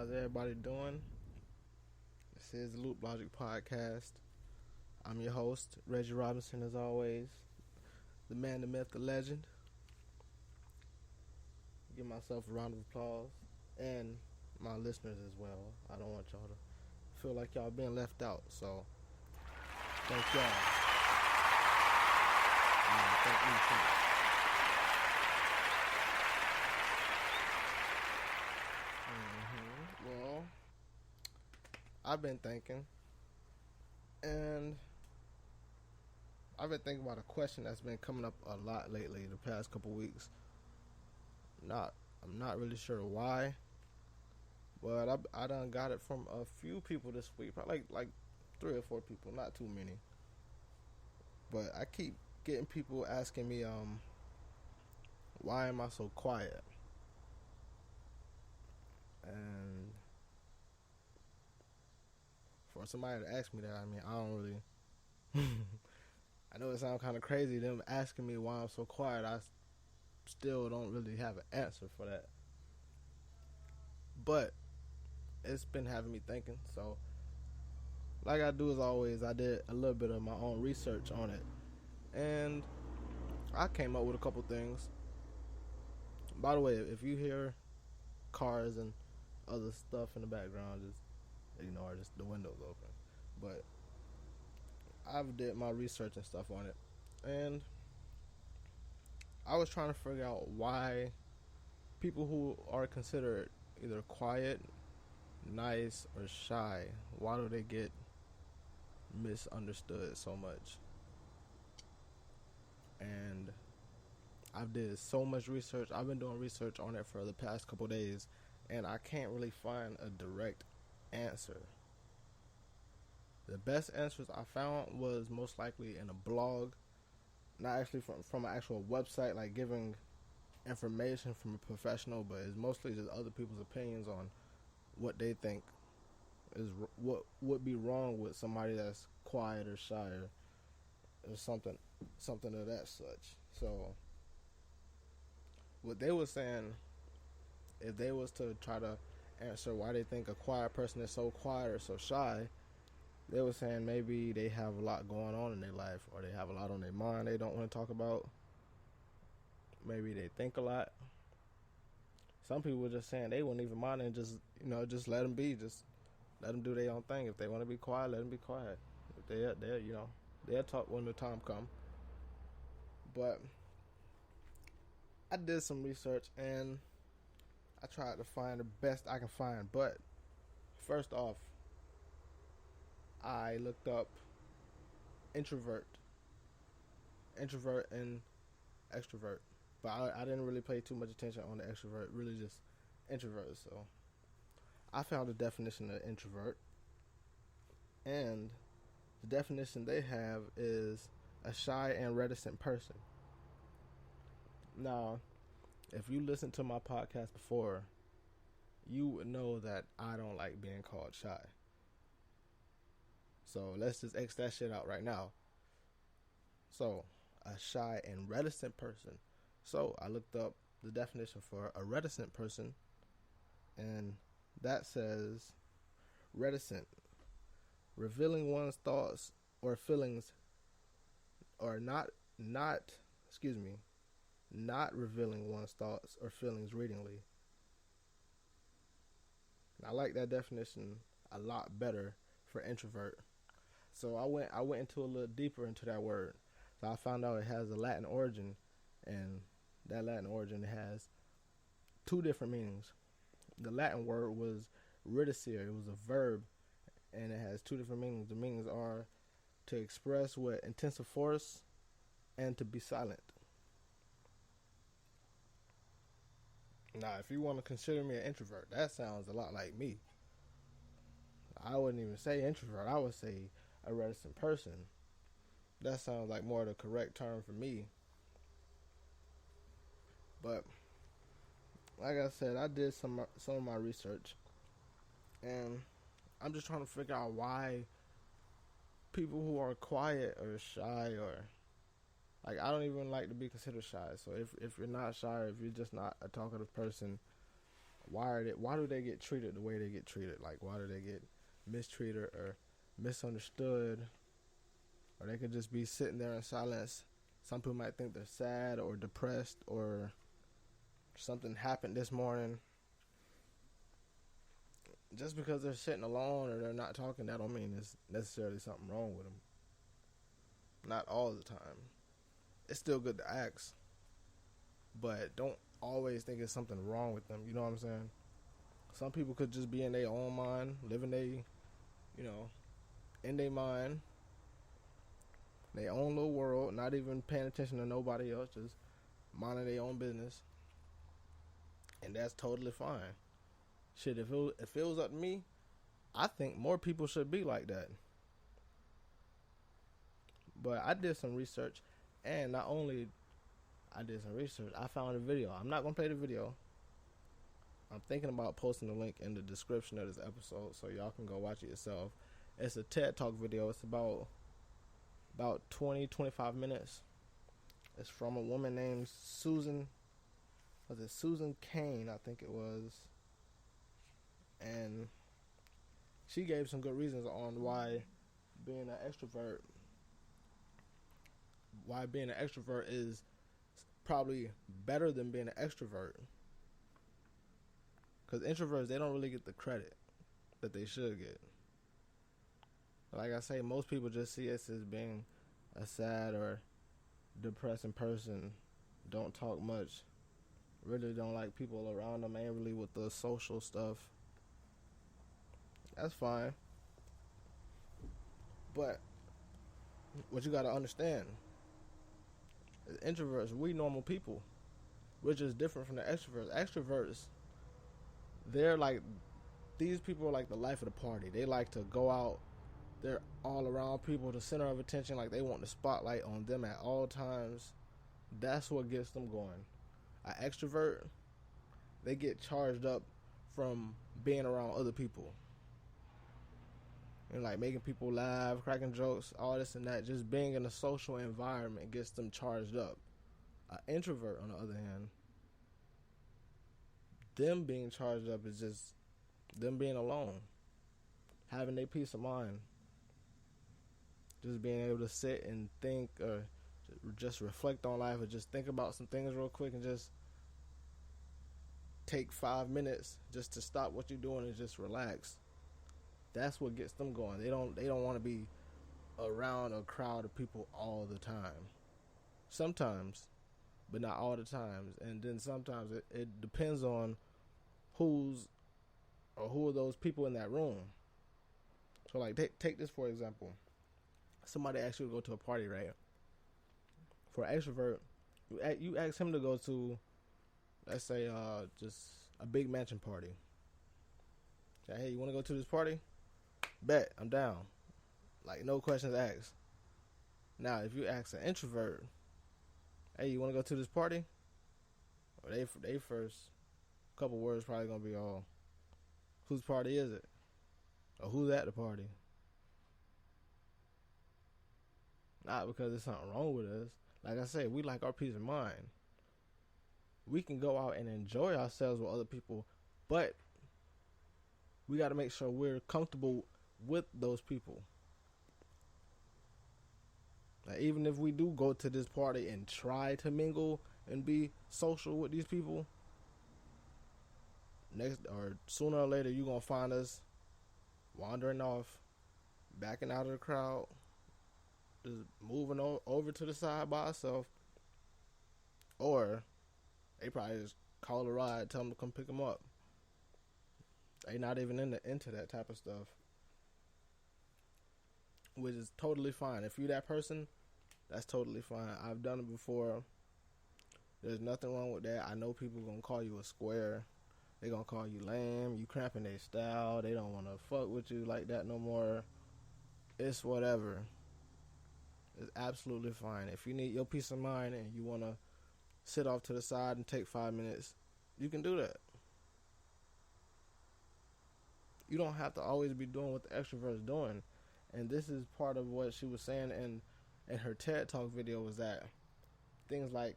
How's everybody doing? This is the Loop Logic Podcast. I'm your host, Reggie Robinson, as always. The man, the myth, the legend. Give myself a round of applause. And my listeners as well. I don't want y'all to feel like y'all being left out. So, thank y'all. And thank me too. Well, I've been thinking. And I've been thinking about a question that's been coming up a lot lately, the past couple weeks. I'm not really sure why, but I done got it from a few people this week, probably like 3 or 4 people, not too many. But I keep getting people asking me, why am I so quiet? And for somebody to ask me that, I mean, I don't really. I know it sounds kind of crazy, them asking me why I'm so quiet. I still don't really have an answer for that. But it's been having me thinking. So, like I do as always, I did a little bit of my own research on it. And I came up with a couple things. By the way, if you hear cars and other stuff in the background, just ignore, just the windows open. But I've did my research and stuff on it. And I was trying to figure out why people who are considered either quiet, nice, or shy, why do they get misunderstood so much? And I've did so much research. I've been doing research on it for the past couple days, and I can't really find a direct answer. The best answers I found was most likely in a blog, not actually from an actual website, like giving information from a professional, but it's mostly just other people's opinions on what they think is what would be wrong with somebody that's quiet or shy or something of that such. So what they were saying, if they was to try to answer why they think a quiet person is so quiet or so shy, they were saying maybe they have a lot going on in their life, or they have a lot on their mind they don't want to talk about. Maybe they think a lot. Some people were just saying they wouldn't even mind and just let them be, just let them do their own thing. If they want to be quiet, let them be quiet. If they'll talk when the time come. But I did some research and I tried to find the best I can find. But first off, I looked up introvert and extrovert. But I didn't really pay too much attention on the extrovert, really just introvert. So I found the definition of introvert. And the definition they have is a shy and reticent person. Now, if you listened to my podcast before, you would know that I don't like being called shy. So let's just X that shit out right now. So, a shy and reticent person. So I looked up the definition for a reticent person, and that says reticent, revealing one's thoughts or feelings, or not revealing one's thoughts or feelings readingly. And I like that definition a lot better for introvert. So I went into a little deeper into that word. So I found out it has a Latin origin, and that Latin origin has 2 different meanings. The Latin word was reticere. It was a verb, and it has 2 different meanings. The meanings are to express with intensive force and to be silent. Now, if you want to consider me an introvert, that sounds a lot like me. I wouldn't even say introvert. I would say a reticent person. That sounds like more the correct term for me. But like I said, I did some of my research, and I'm just trying to figure out why people who are quiet or shy, or like, I don't even like to be considered shy. So if you're not shy, or if you're just not a talkative person, Why do they get treated the way they get treated? Like, why do they get mistreated or misunderstood? Or they could just be sitting there in silence. Some people might think they're sad or depressed or something happened this morning. Just because they're sitting alone or they're not talking, that don't mean there's necessarily something wrong with them. Not all the time. It's still good to ask, but don't always think it's something wrong with them. You know what I'm saying? Some people could just be in their own mind, living in their mind, their own little world, not even paying attention to nobody else, just minding their own business, and that's totally fine. Shit, if it was up to me, I think more people should be like that. But I did some research, and not only I did some research, I found a video. I'm not gonna play the video. I'm thinking about posting the link in the description of this episode so y'all can go watch it yourself. It's a TED Talk video. It's about 20-25 minutes. It's from a woman named Susan Cain, I think it was. And she gave some good reasons on why being an extrovert is probably better than being an extrovert. Because introverts, they don't really get the credit that they should get. Like I say, most people just see us as being a sad or depressing person, don't talk much, really don't like people around them, ain't really with the social stuff. That's fine. But what you gotta understand, as introverts, we normal people. We're just different from the extroverts. Extroverts, they're like, these people are like the life of the party. They like to go out. They're all around people, the center of attention, like they want the spotlight on them at all times. That's what gets them going. An extrovert, they get charged up from being around other people. And like making people laugh, cracking jokes, all this and that. Just being in a social environment gets them charged up. An introvert, on the other hand, them being charged up is just them being alone, having their peace of mind, just being able to sit and think or just reflect on life or just think about some things real quick and just take 5 minutes just to stop what you're doing and just relax. That's what gets them going. They don't want to be around a crowd of people all the time. Sometimes, but not all the times. And then sometimes it depends on who are those people in that room. So like take this for example. Somebody asks you to go to a party, right? For an extrovert, you ask him to go to, let's say, just a big mansion party. Say, hey, you want to go to this party? Bet, I'm down. Like, no questions asked. Now, if you ask an introvert, hey, you want to go to this party? Or they first couple words probably going to be all, whose party is it? Or who's at the party? Not because there's something wrong with us. Like I said, we like our peace of mind. We can go out and enjoy ourselves with other people, but we got to make sure we're comfortable with those people. Now, even if we do go to this party and try to mingle and be social with these people, next or sooner or later you're gonna find us wandering off, backing out of the crowd, just moving over to the side by ourselves, or they probably just call a ride, tell them to come pick them up. They not even into that type of stuff, which is totally fine. If you're that person, that's totally fine. I've done it before. There's nothing wrong with that. I know people gonna call you a square. They gonna call you lame. You cramping their style. They don't want to fuck with you like that no more. It's whatever. It's absolutely fine. If you need your peace of mind and you want to sit off to the side and take 5 minutes, you can do that. You don't have to always be doing what the extrovert's doing. And this is part of what she was saying in her TED Talk video, was that things like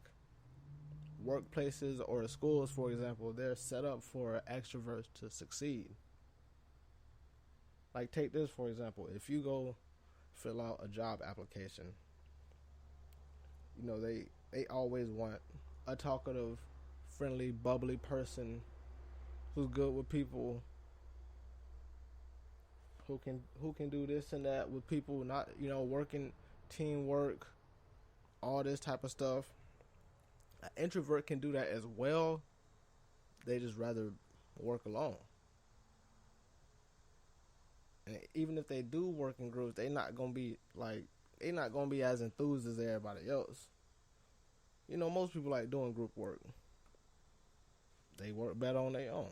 workplaces or schools, for example, they're set up for extroverts to succeed. Like, take this for example. If you go fill out a job application, they always want a talkative, friendly, bubbly person who's good with people, who can do this and that with people, not working teamwork, all this type of stuff. An introvert can do that as well. They just rather work alone. And even if they do work in groups, they're not gonna be as enthused as everybody else. Most people like doing group work. They work better on their own.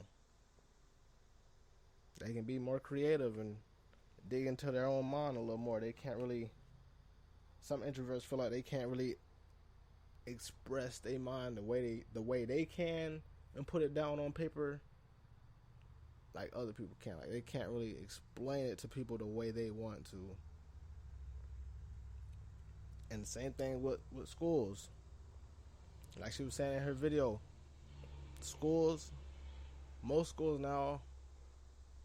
They can be more creative and dig into their own mind a little more. They can't really. Some introverts feel like they can't really express their mind the way they can and put it down on paper like other people can. Like, they can't really explain it to people the way they want to. And the same thing with schools. Like she was saying in her video, most schools now,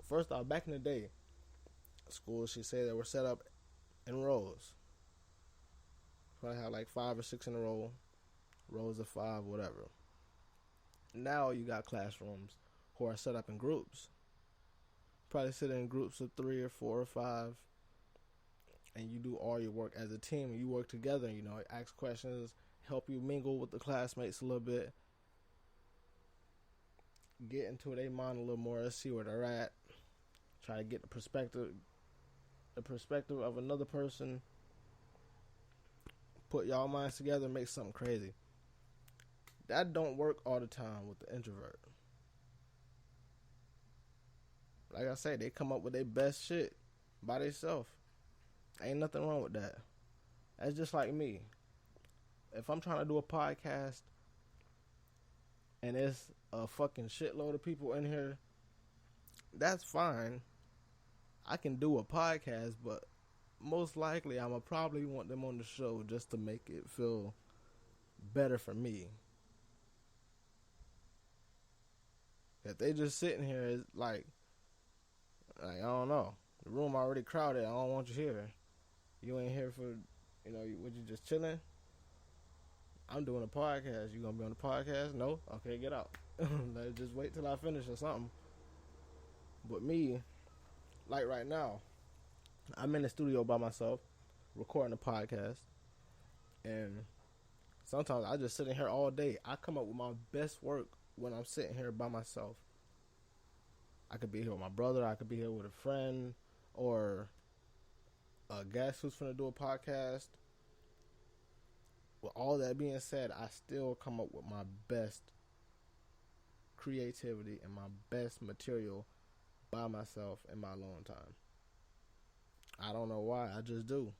first off, back in the day, schools, she said, that were set up in rows. Probably had like 5 or 6 in a row, rows of 5, whatever. Now you got classrooms who are set up in groups. Probably sit in groups of 3 or 4 or 5, and you do all your work as a team. You work together, ask questions, help you mingle with the classmates a little bit, get into their mind a little more. Let's see where they're at. Try to get the perspective of another person. Put y'all minds together, make something crazy. That don't work all the time with the introvert. Like I say, they come up with their best shit by themselves. Ain't nothing wrong with that. That's just like me. If I'm trying to do a podcast and there's a fucking shitload of people in here, that's fine. I can do a podcast, but most likely I'ma probably want them on the show just to make it feel better for me. If they just sitting here, it's like I don't know. The room already crowded. I don't want you here. You ain't here for, what, you just chilling? I'm doing a podcast. You gonna be on the podcast? No? Okay, get out. Let's just wait till I finish or something. But me, like right now, I'm in the studio by myself, recording a podcast. And sometimes I just sit in here all day. I come up with my best work when I'm sitting here by myself. I could be here with my brother. I could be here with a friend or a guest who's finna do a podcast. With all that being said, I still come up with my best creativity and my best material by myself in my alone time. I don't know why. I just do.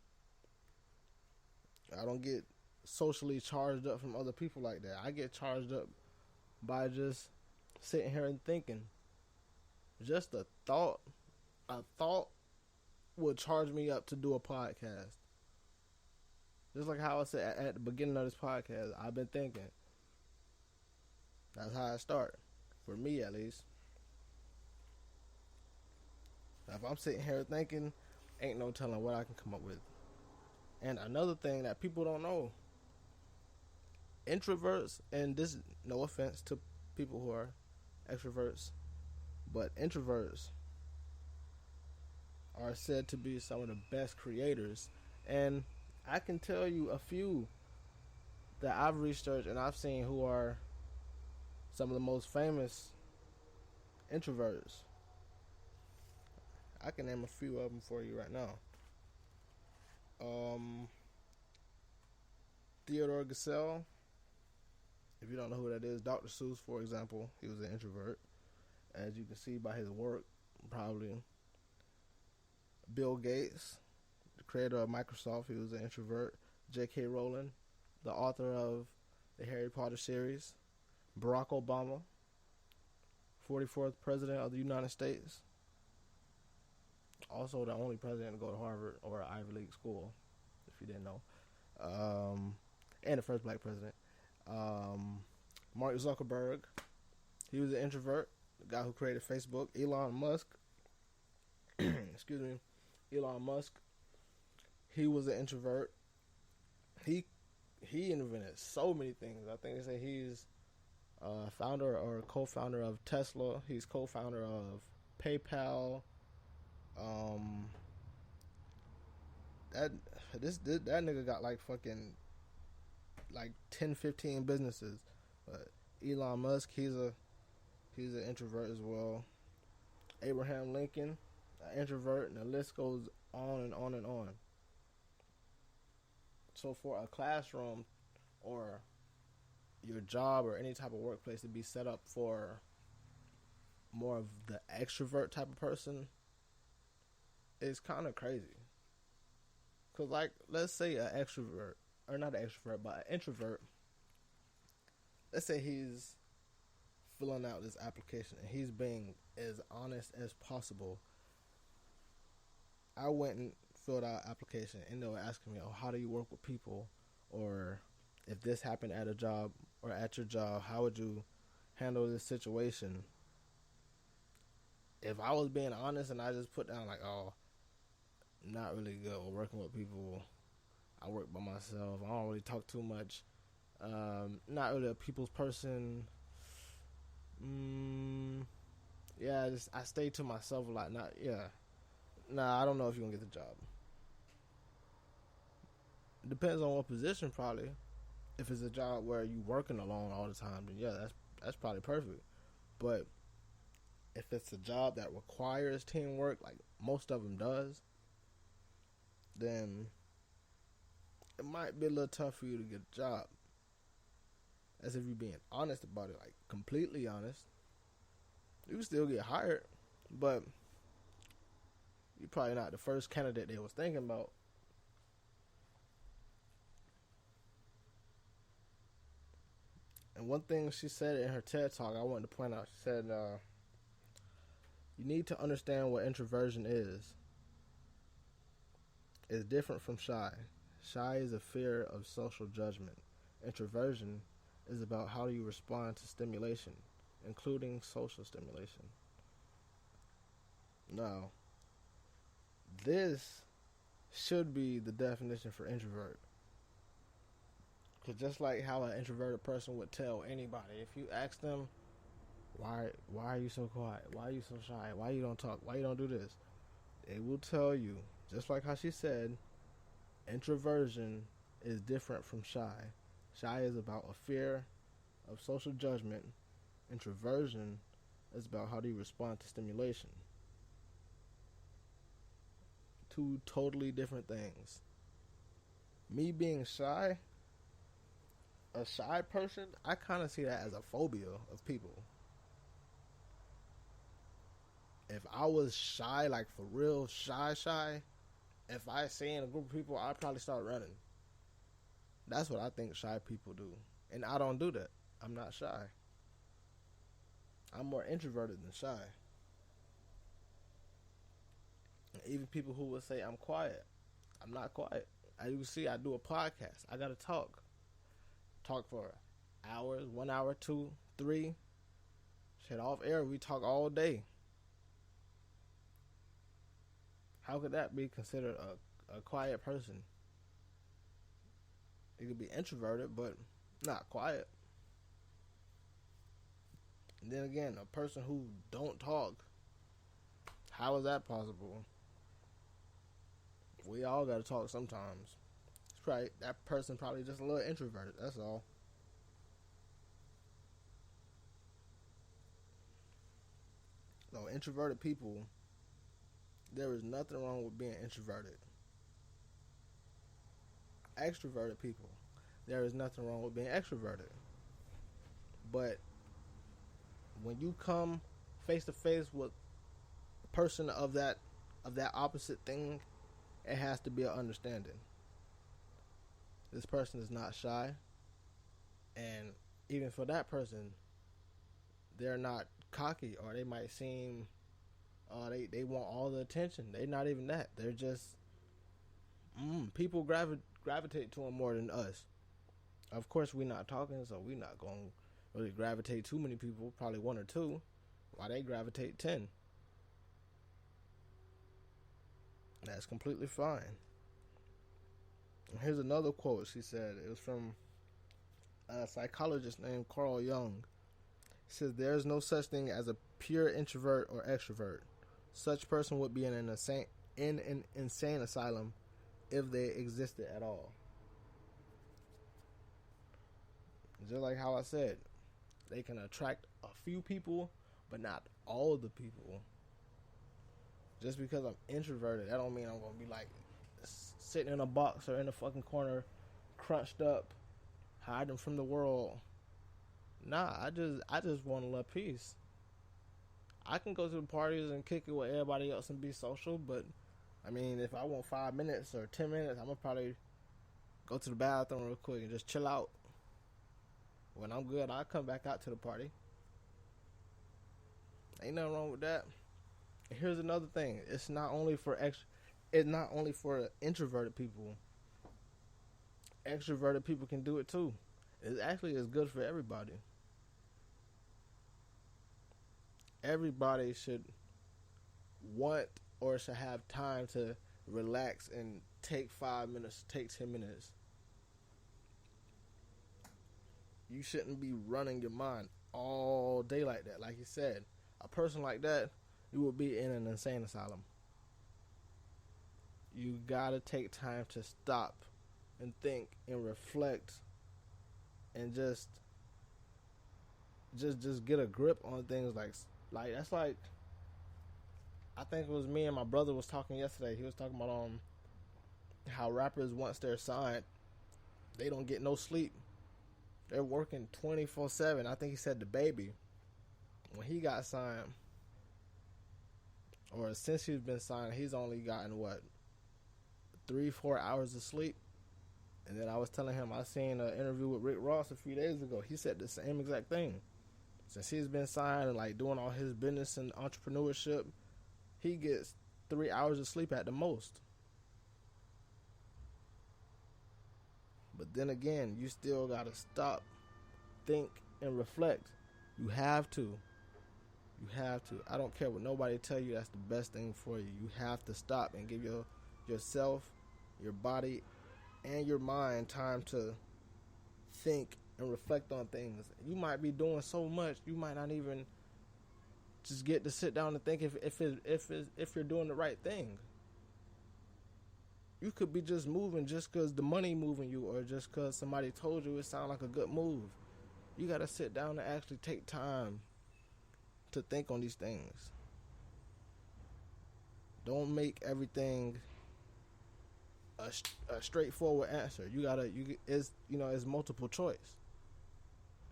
I don't get socially charged up from other people like that. I get charged up by just sitting here and thinking. Just a thought would charge me up to do a podcast. Just like how I said at the beginning of this podcast, I've been thinking. That's how I start. For me, at least. If I'm sitting here thinking, ain't no telling what I can come up with. And another thing that people don't know, introverts, and this, no offense to people who are extroverts, but introverts are said to be some of the best creators. And I can tell you a few that I've researched and I've seen who are some of the most famous introverts. I can name a few of them for you right now. Theodore Gassell. If you don't know who that is, Dr. Seuss, for example, he was an introvert. As you can see by his work, probably. Bill Gates, the creator of Microsoft, he was an introvert. J.K. Rowling, the author of the Harry Potter series. Barack Obama, 44th President of the United States. Also the only president to go to Harvard or an Ivy League school, if you didn't know. And the first black president. Mark Zuckerberg, he was an introvert. The guy who created Facebook. Elon Musk, excuse me, Elon Musk, he was an introvert. He invented so many things. I think they say he's founder or co-founder of Tesla. He's co-founder of PayPal. Um, that that nigga got like fucking like 10, 15 businesses. But Elon Musk, he's an introvert as well. Abraham Lincoln, an introvert, and the list goes on and on and on. So for a classroom or your job or any type of workplace to be set up for more of the extrovert type of person is kind of crazy. Cause like, let's say an extrovert, or not an extrovert, but an introvert. Let's say he's filling out this application and he's being as honest as possible. I went and filled out an application and they were asking me, "Oh, how do you work with people?" Or if this happened at a job or at your job, how would you handle this situation? If I was being honest and I just put down like, "Oh, not really good with working with people. I work by myself. I don't really talk too much. Not really a people's person. Yeah, I stay to myself a lot. Nah, I don't know if you're gonna get the job. It depends on what position, probably. If it's a job where you working alone all the time, then yeah, that's probably perfect. But if it's a job that requires teamwork, like most of them does, then it might be a little tough for you to get a job. As if you're being honest about it, like completely honest. You can still get hired, but you're probably not the first candidate they was thinking about. And one thing she said in her TED Talk, I wanted to point out, she said, you need to understand what introversion is. It's different from shy. Shy is a fear of social judgment. Introversion is about how you respond to stimulation, including social stimulation. Now, this should be the definition for introvert. Because just like how an introverted person would tell anybody, if you ask them, why are you so quiet? Why are you so shy? Why you don't talk? Why you don't do this? They will tell you, just like how she said, introversion is different from shy. Shy is about a fear of social judgment. Introversion is about how do you respond to stimulation. Two totally different things. Me being shy, a shy person, I kind of see that as a phobia of people. If I was shy, like for real shy, if I see in a group of people, I'd probably start running. That's what I think shy people do. And I don't do that. I'm not shy. I'm more introverted than shy. And even people who would say I'm quiet, I'm not quiet. As you can see, I do a podcast. I gotta talk. Talk for hours, 1 hour, 2, 3. Shit, off air, we talk all day. How could that be considered a quiet person? It could be introverted, but not quiet. And then again, a person who don't talk, how is that possible? We all gotta talk sometimes. It's probably that person probably just a little introverted. That's all. No, introverted people, there is nothing wrong with being introverted. Extroverted people, there is nothing wrong with being extroverted. But when you come face to face with a person of that opposite thing, it has to be an understanding. This person is not shy, and even for that person, they're not cocky, or they might seem they want all the attention. They're not even that. They're just people gravitate to them more than us. Of course, we're not talking, so we're not going or they gravitate too many people, probably one or two. Why they gravitate 10? That's completely fine. And here's another quote she said. It was from a psychologist named Carl Jung. He says, "There is no such thing as a pure introvert or extrovert. Such person would be in an insane asylum if they existed at all." Just like how I said, they can attract a few people, but not all the people. Just because I'm introverted, that don't mean I'm gonna be like sitting in a box or in a fucking corner, crunched up, hiding from the world. Nah, I just want a little peace. I can go to the parties and kick it with everybody else and be social, but I mean, if I want 5 minutes or 10 minutes, I'm gonna probably go to the bathroom real quick and just chill out. When I'm good, I'll come back out to the party. Ain't nothing wrong with that. And here's another thing: it's not only for introverted people. Extroverted people can do it too. It actually is good for everybody. Everybody should want or should have time to relax and take 5 minutes, take 10 minutes. You shouldn't be running your mind all day like that. Like you said, a person like that, you will be in an insane asylum. You gotta take time to stop and think and reflect and just get a grip on things. Like that's like, I think it was me and my brother was talking yesterday. He was talking about how rappers, once they're signed, they don't get no sleep. They're working 24/7. I think he said the baby, when he got signed, or since he's been signed, he's only gotten 3-4 hours of sleep. And then I was telling him I seen an interview with Rick Ross a few days ago. He said the same exact thing. Since he's been signed and like doing all his business and entrepreneurship, he gets 3 hours of sleep at the most. But then again, you still gotta stop, think, and reflect. You have to. You have to. I don't care what nobody tell you. That's the best thing for you. You have to stop and give yourself, your body, and your mind time to think and reflect on things. You might be doing so much, you might not even just get to sit down and think if you're doing the right thing. You could be just moving just because the money moving you, or just because somebody told you it sounded like a good move. You got to sit down and actually take time to think on these things. Don't make everything a straightforward answer. It's multiple choice,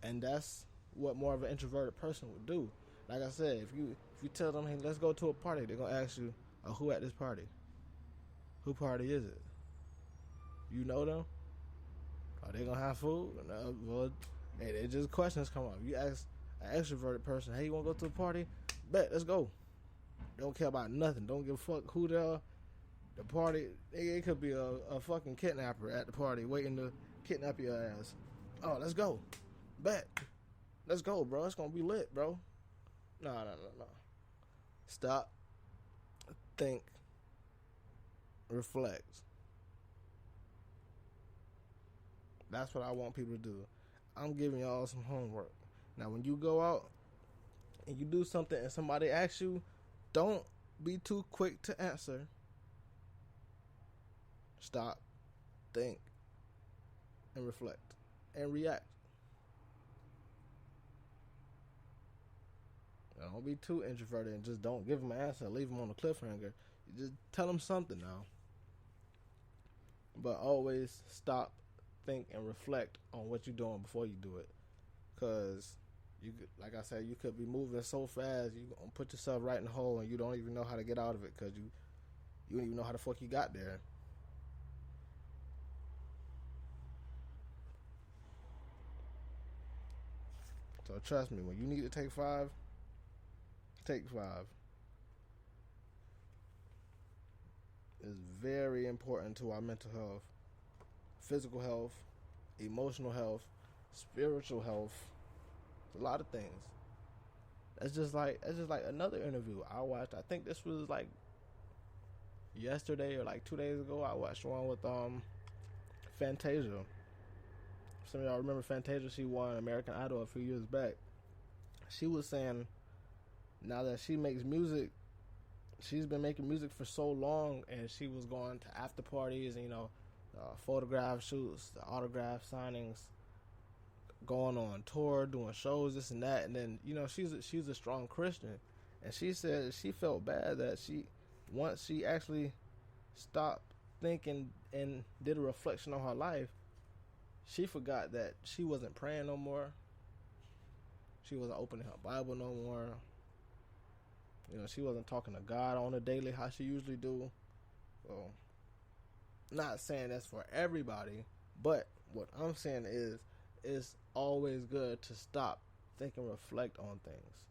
and that's what more of an introverted person would do. Like I said, if you tell them, hey, let's go to a party, they're gonna ask you, who at this party? Who party is it? You know them? Are they gonna have food? No, well, hey, they just questions come up. You ask an extroverted person, hey, you wanna go to a party? Bet, let's go. Don't care about nothing. Don't give a fuck who they are. The party, it could be a fucking kidnapper at the party waiting to kidnap your ass. Oh, let's go. Bet. Let's go, bro. It's gonna be lit, bro. No. Stop. Think. Reflect. That's what I want people to do. I'm giving y'all some homework. Now, when you go out and you do something and somebody asks you, don't be too quick to answer. Stop, think, and reflect, and react. Now, don't be too introverted and just don't give them an answer. Leave them on a cliffhanger. You just tell them something now. But always stop, think, and reflect on what you're doing before you do it. Because, like I said, you could be moving so fast, you're going to put yourself right in the hole and you don't even know how to get out of it because you don't even know how the fuck you got there. So trust me, when you need to take 5, take 5. It's very important to our mental health, physical health, emotional health, spiritual health, A lot of things. That's just like another interview I watched. I think this was like yesterday or like 2 days ago. I watched one with Fantasia. Some of y'all remember Fantasia? She won American Idol a few years back. She was saying now that she makes music, she's been making music for so long, and she was going to after parties and photograph shoots, the autograph signings, going on tour, doing shows, this and that. And then she's a strong Christian, and she said she felt bad that once she actually stopped thinking and did a reflection on her life, she forgot that she wasn't praying no more. She wasn't opening her Bible no more. She wasn't talking to God on a daily how she usually do. So, not saying that's for everybody, but what I'm saying is it's always good to stop, think, and reflect on things.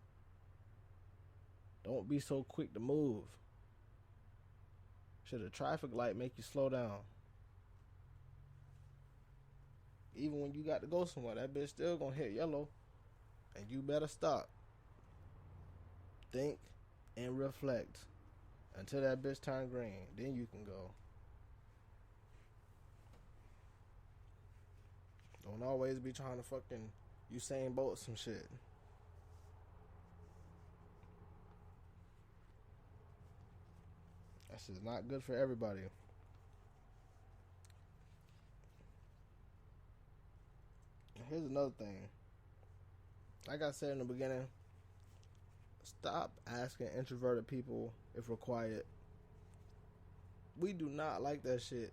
Don't be so quick to move. Should a traffic light make you slow down? Even when you got to go somewhere, that bitch still gonna hit yellow, and you better stop. Think and reflect until that bitch turn green. Then you can go. Don't always be trying to fucking Usain Bolt some shit. That's just not good for everybody. Here's another thing. Like I said in the beginning, stop asking introverted people if we're quiet. We do not like that shit.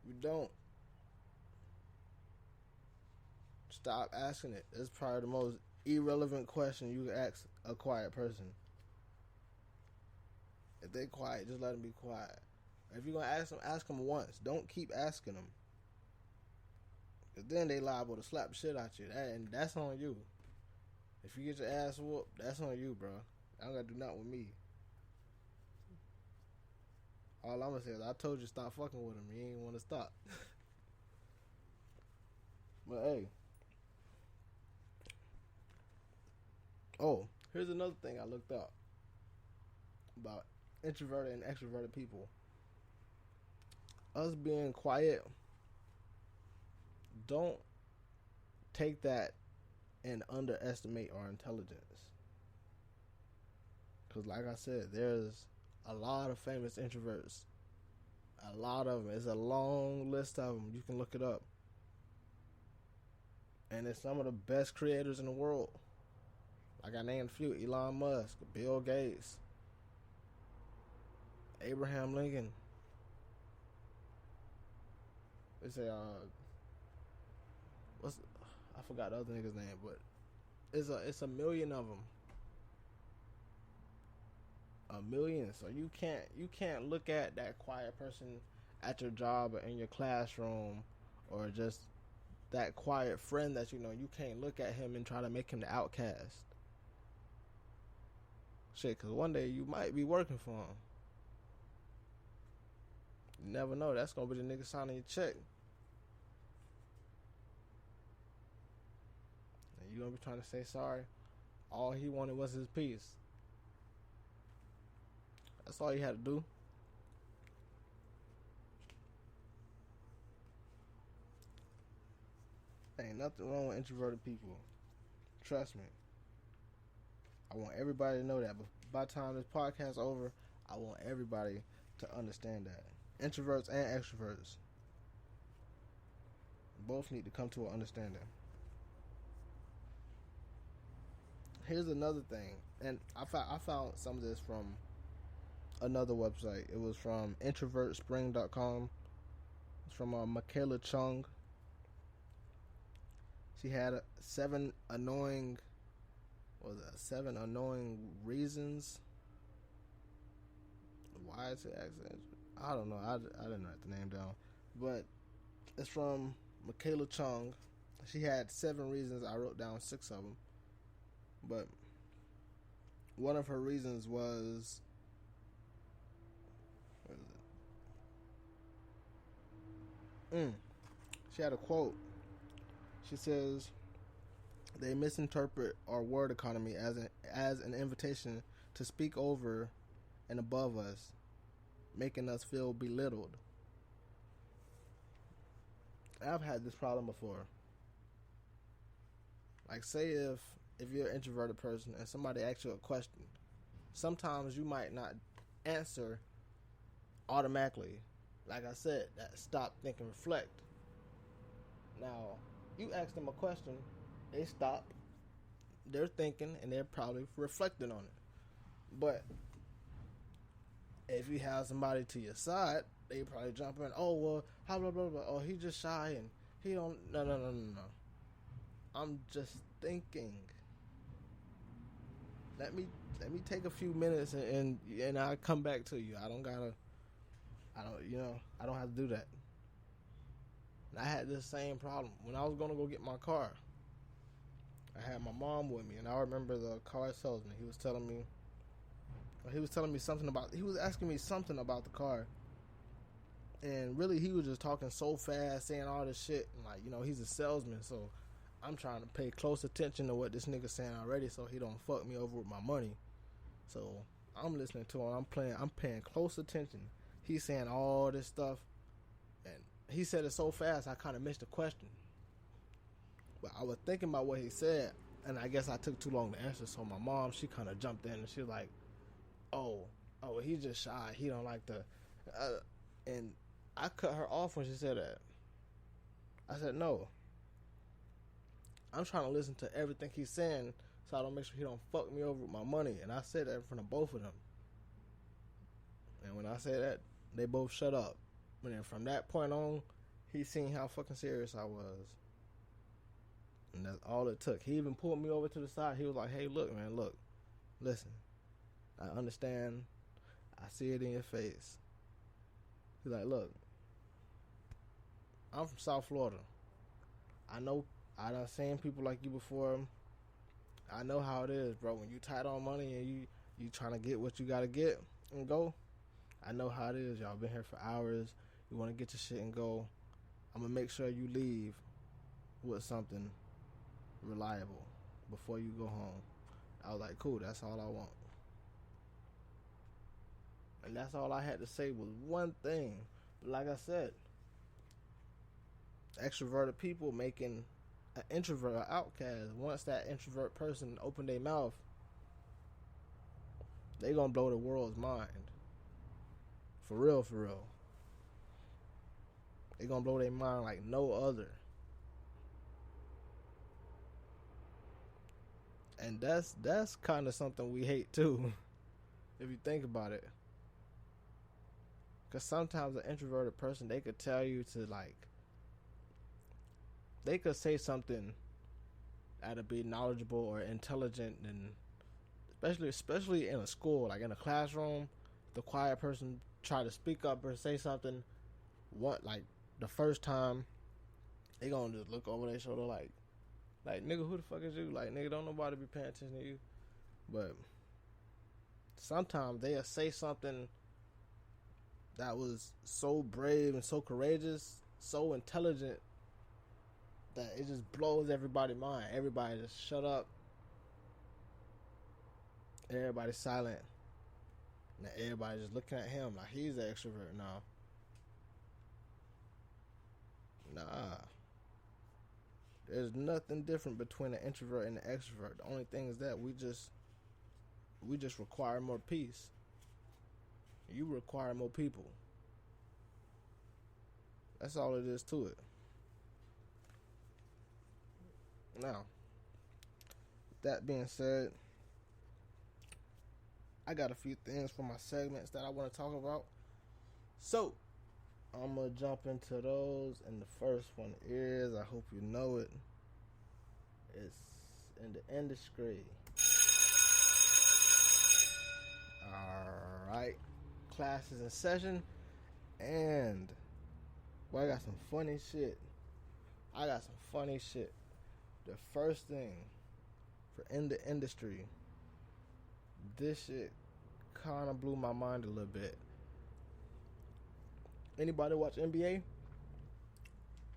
We don't. Stop asking it. It's probably the most irrelevant question you can ask a quiet person. If they quiet, just let them be quiet. If you're going to ask them once. Don't keep asking them. Because then they liable to slap the shit out you. And that's on you. If you get your ass whooped, that's on you, bro. I don't got to do nothing with me. All I'm going to say is I told you stop fucking with him. You ain't want to stop. But hey. Oh, here's another thing I looked up about introverted and extroverted people. Us being quiet, don't take that and underestimate our intelligence. Because like I said, there's a lot of famous introverts. A lot of them. It's a long list of them. You can look it up. And it's some of the best creators in the world. Like I named a few. Elon Musk, Bill Gates, Abraham Lincoln. They say, I forgot the other nigga's name, but it's a million of them. A million. So you can't look at that quiet person at your job or in your classroom, or just that quiet friend that you can't look at him and try to make him the outcast. Shit, because one day you might be working for him. You never know. That's going to be the nigga signing your check. And you going to be trying to say sorry. All he wanted was his peace. That's all you had to do. Ain't nothing wrong with introverted people. Trust me. I want everybody to know that. But by the time this podcast is over, I want everybody to understand that. Introverts and extroverts both need to come to an understanding. Here's another thing. And I found some of this from another website. It was from introvertspring.com. It's from Michaela Chung. She had 7 annoying reasons why it's an accident. I don't know. I didn't write the name down, but it's from Michaela Chung. She had 7 reasons. I wrote down 6 of them, but one of her reasons was, what is it? She had a quote. She says, They misinterpret our word economy as an invitation to speak over and above us, making us feel belittled. I've had this problem before. Like, say if you're an introverted person and somebody asks you a question, sometimes you might not answer automatically. Like I said, that stop, think, and reflect. Now, you ask them a question, they stop, they're thinking, and they're probably reflecting on it. But if you have somebody to your side, they probably jump in. Oh well, how blah blah blah. Oh, he just shy and he don't. No. I'm just thinking. Let me take a few minutes and I'll come back to you. I don't have to do that. And I had this same problem when I was gonna go get my car. I had my mom with me, and I remember the car salesman. He was asking me something about the car, and really he was just talking so fast, saying all this shit. And like, he's a salesman, so I'm trying to pay close attention to what this nigga's saying already, so he don't fuck me over with my money. So I'm listening to him. I'm paying close attention. He's saying all this stuff, and he said it so fast I kind of missed the question. But I was thinking about what he said, and I guess I took too long to answer. So my mom, she kind of jumped in and she was like, "Oh, he's just shy. He don't like to." And I cut her off when she said that. I said, "No. I'm trying to listen to everything he's saying, so I don't make sure he don't fuck me over with my money." And I said that in front of both of them. And when I said that, they both shut up. And then from that point on, he seen how fucking serious I was. And that's all it took. He even pulled me over to the side. He was like, "Hey, look, man, look. Listen. I understand. I see it in your face." He's like, "Look. I'm from South Florida. I know I done seen people like you before. I know how it is, bro. When you tight on money and you trying to get what you gotta get and go, I know how it is. Y'all been here for hours. You want to get your shit and go. I'm gonna make sure you leave with something reliable before you go home." I was like, "Cool, that's all I want." And that's all I had to say was one thing. But like I said, extroverted people making an introvert an outcast. Once that introvert person open their mouth, they gonna blow the world's mind. For real, for real. They gonna blow their mind like no other. And that's kind of something we hate too, if you think about it. Because sometimes an introverted person, they could tell you to they could say something that'll be knowledgeable or intelligent, and especially in a school, like in a classroom, the quiet person try to speak up or say something. Like the first time, they gonna just look over their shoulder like, "Nigga, who the fuck is you?" Like, "Nigga, don't nobody be paying attention to you." But sometimes they'll say something that was so brave and so courageous, so intelligent, that it just blows everybody's mind. Everybody just shut up. Everybody's silent. And everybody just looking at him like he's an extrovert now. Nah. There's nothing different between an introvert and an extrovert. The only thing is that we just require more peace. You require more people. That's all it is to it. Now, that being said, I got a few things for my segments that I want to talk about. So, I'm going to jump into those. And the first one is, I hope you know it, it's in the industry. Alright. Class is in session. And, boy, I got some funny shit. The first thing for in the industry, this shit kind of blew my mind a little bit. Anybody watch NBA?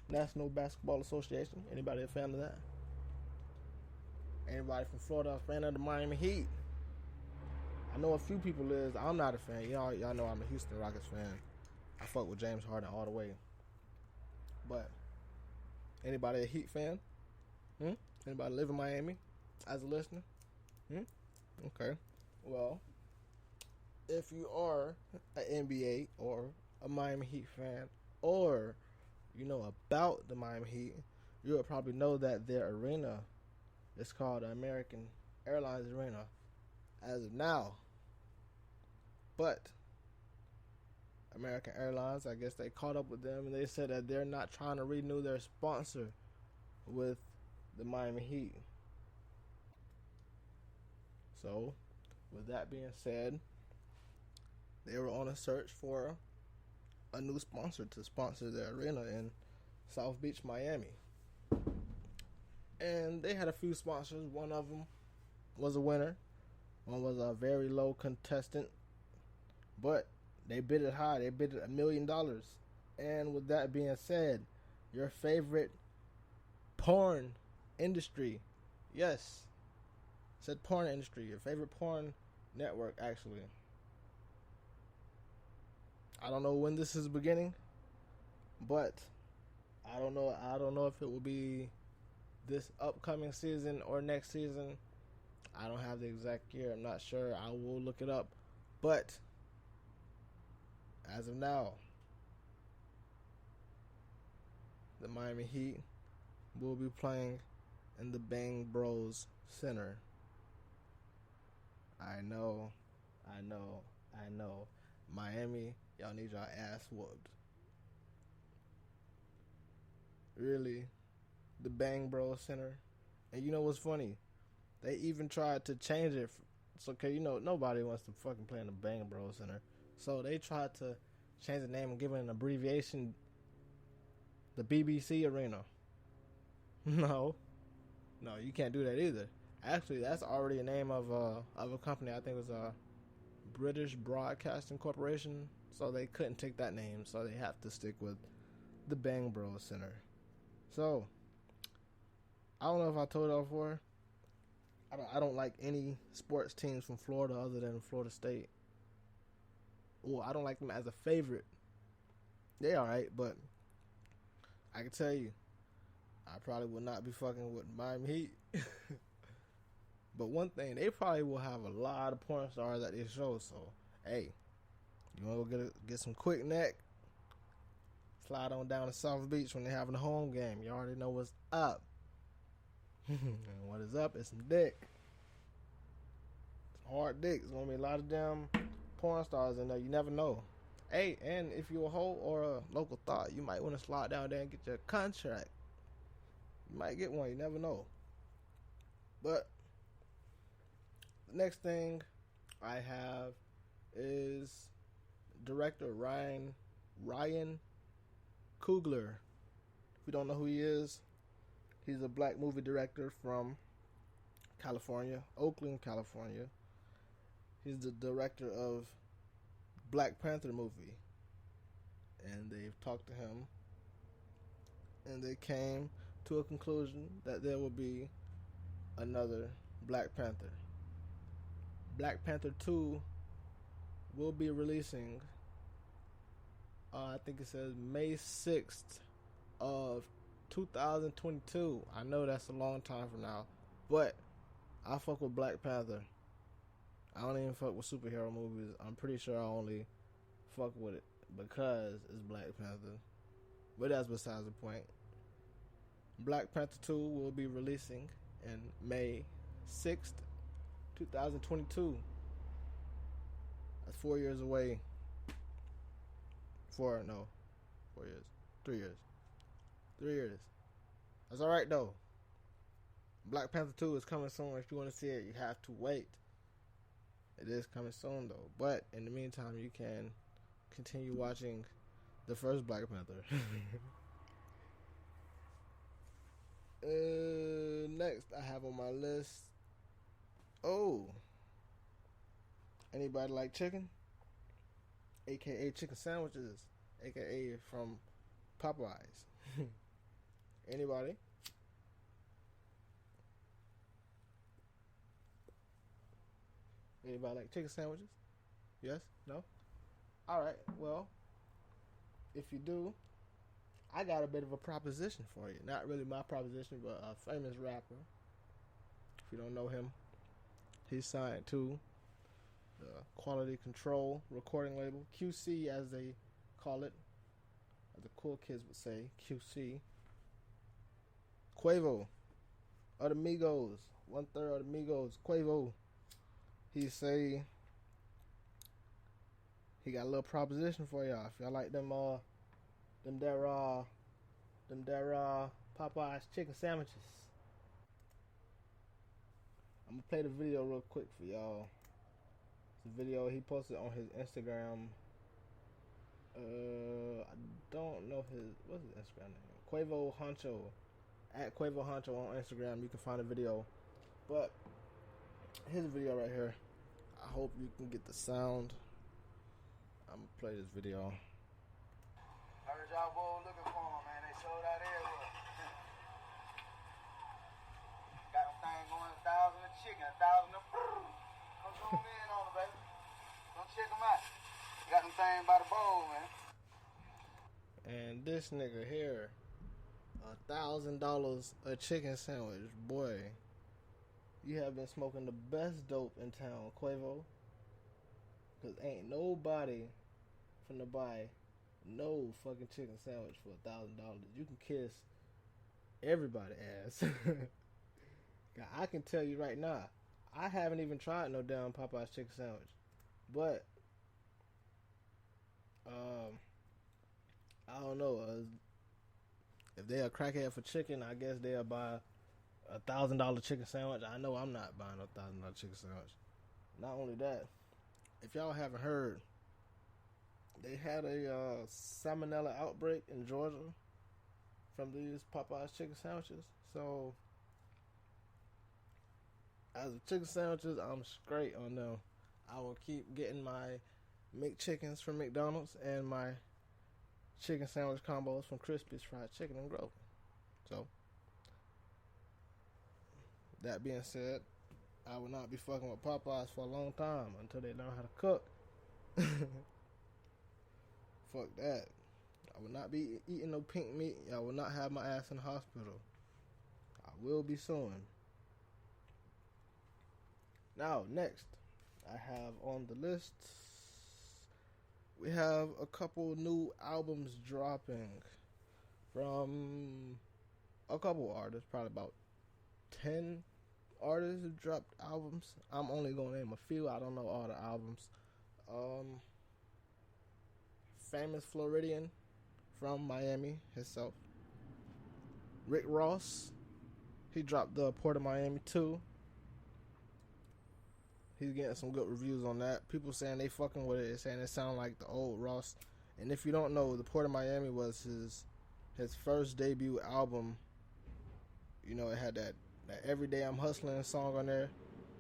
National Basketball Association? Anybody a fan of that? Anybody from Florida a fan of the Miami Heat? I know a few people is. I'm not a fan. Y'all know I'm a Houston Rockets fan. I fuck with James Harden all the way. But anybody a Heat fan? Anybody live in Miami as a listener? Okay. Well, if you are an NBA or a Miami Heat fan, or you know about the Miami Heat, you would probably know that their arena is called the American Airlines Arena as of now. But American Airlines, I guess they caught up with them and they said that they're not trying to renew their sponsor with the Miami Heat. So, with that being said, they were on a search for a new sponsor to sponsor their arena in South Beach, Miami. And they had a few sponsors. One of them was a winner. One was a very low contestant. But they bid it high. They bid it $1 million. And with that being said, your favorite porn industry. Yes. Said porn industry. Your favorite porn network, actually. I don't know when this is beginning, but I don't know if it will be this upcoming season or next season. I don't have the exact year. I'm not sure. I will look it up. But as of now, the Miami Heat will be playing in the Bang Bros Center. I know. Miami, y'all need y'all ass whooped. Really? The Bang Bros Center? And you know what's funny? They even tried to change it. So, okay, you know, nobody wants to fucking play in the Bang Bros Center. So they tried to change the name and give it an abbreviation. The BBC Arena. No, you can't do that either. Actually, that's already a name of a company. I think it was a British Broadcasting Corporation. So they couldn't take that name. So they have to stick with the Bang Bros Center. So I don't know if I told y'all before. I don't like any sports teams from Florida other than Florida State. Well, I don't like them as a favorite. They alright, but I can tell you, I probably will not be fucking with Miami Heat. But one thing, they probably will have a lot of porn stars at this show. So, hey, you want to go get some quick neck? Slide on down to South Beach when they're having a home game. You already know what's up. And what is up is some dick. Some hard dick. There's going to be a lot of damn porn stars in there. You never know. Hey, and if you're a hoe or a local thought, you might want to slide down there and get your contract. You might get one. You never know. But the next thing I have is director Ryan Coogler. If you don't know who he is, he's a black movie director from California, Oakland, California. He's the director of Black Panther movie. And they've talked to him. And they came to a conclusion that there will be another Black Panther. Black Panther 2 will be releasing, I think it says May 6th of 2022. I know that's a long time from now, but I fuck with Black Panther. I don't even fuck with superhero movies. I'm pretty sure I only fuck with it because it's Black Panther. But that's besides the point. Black Panther 2 will be releasing in May 6th, 2022. That's 4 years away. 4 years. 3 years. 3 years. That's alright though. Black Panther 2 is coming soon. If you want to see it, you have to wait. It is coming soon though. But in the meantime, you can continue watching the first Black Panther. Next I have on my list. Oh. Anybody like chicken? AKA chicken sandwiches. AKA from Popeyes. Anybody? Anybody like chicken sandwiches? Yes? No? Alright, well, if you do, I got a bit of a proposition for you. Not really my proposition, but a famous rapper. If you don't know him, he's signed to the Quality Control recording label, QC as they call it, as the cool kids would say, QC. Quavo, of the Migos, 1/3 of the Migos, Quavo. He say he got a little proposition for y'all. If y'all like them Popeyes chicken sandwiches. I'm gonna play the video real quick for y'all. It's a video he posted on his Instagram. I don't know what's his Instagram name. Quavo Honcho. At Quavo Honcho on Instagram, you can find a video. But here's a video right here. I hope you can get the sound. I'm gonna play this video. I heard y'all boys looking for him, man. They sold out everywhere. Got them thing going 1,000 a chicken, 1,000 a come zoom in on them, baby. Don't check them out. Got them thing by the bowl, man. And this nigga here, $1,000 a chicken sandwich. Boy, you have been smoking the best dope in town, Quavo. Cause ain't nobody finna buy no fucking chicken sandwich for $1,000. You can kiss everybody's ass. I can tell you right now, I haven't even tried no damn Popeye's chicken sandwich, but I don't know. If they a crackhead for chicken, I guess they'll buy $1,000 chicken sandwich. I know I'm not buying a $1,000 chicken sandwich. Not only that, if y'all haven't heard, they had a salmonella outbreak in Georgia from these Popeye's chicken sandwiches. So, as of chicken sandwiches, I'm straight on them. I will keep getting my McChickens from McDonald's and my chicken sandwich combos from Crispy's Fried Chicken and Grover. So, that being said, I will not be fucking with Popeyes for a long time until they learn how to cook. Fuck that. I will not be eating no pink meat. I will not have my ass in the hospital. I will be soon. Now, next, I have on the list, we have a couple new albums dropping from a couple artists, probably about 10 artists who dropped albums. I'm only going to name a few. I don't know all the albums. Famous Floridian from Miami himself, Rick Ross. He dropped the Port of Miami 2. He's getting some good reviews on that. People saying they fucking with it, saying it sound like the old Ross. And if you don't know, the Port of Miami was his first debut album. You know, it had that Everyday I'm Hustling song on there.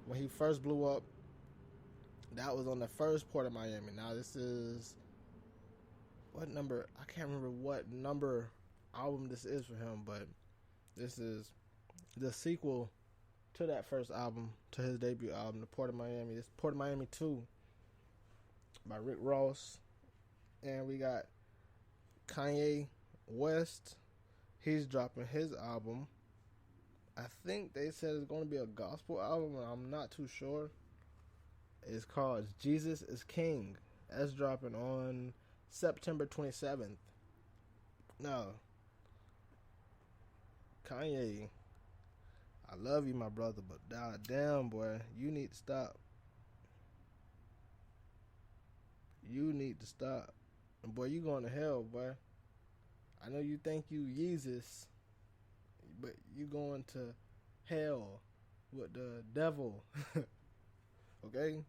When he first blew up, that was on the first Port of Miami. Now this is, what number? I can't remember what number album this is for him, but this is the sequel to that first album, to his debut album, The Port of Miami. This Port of Miami 2 by Rick Ross. And we got Kanye West. He's dropping his album. I think they said it's going to be a gospel album, and I'm not too sure. It's called Jesus is King. That's dropping on September 27th. Now, Kanye, I love you, my brother, but damn, boy, you need to stop. You need to stop. And boy, you going to hell, boy. I know you think you Yeezus, but you going to hell with the devil. Okay?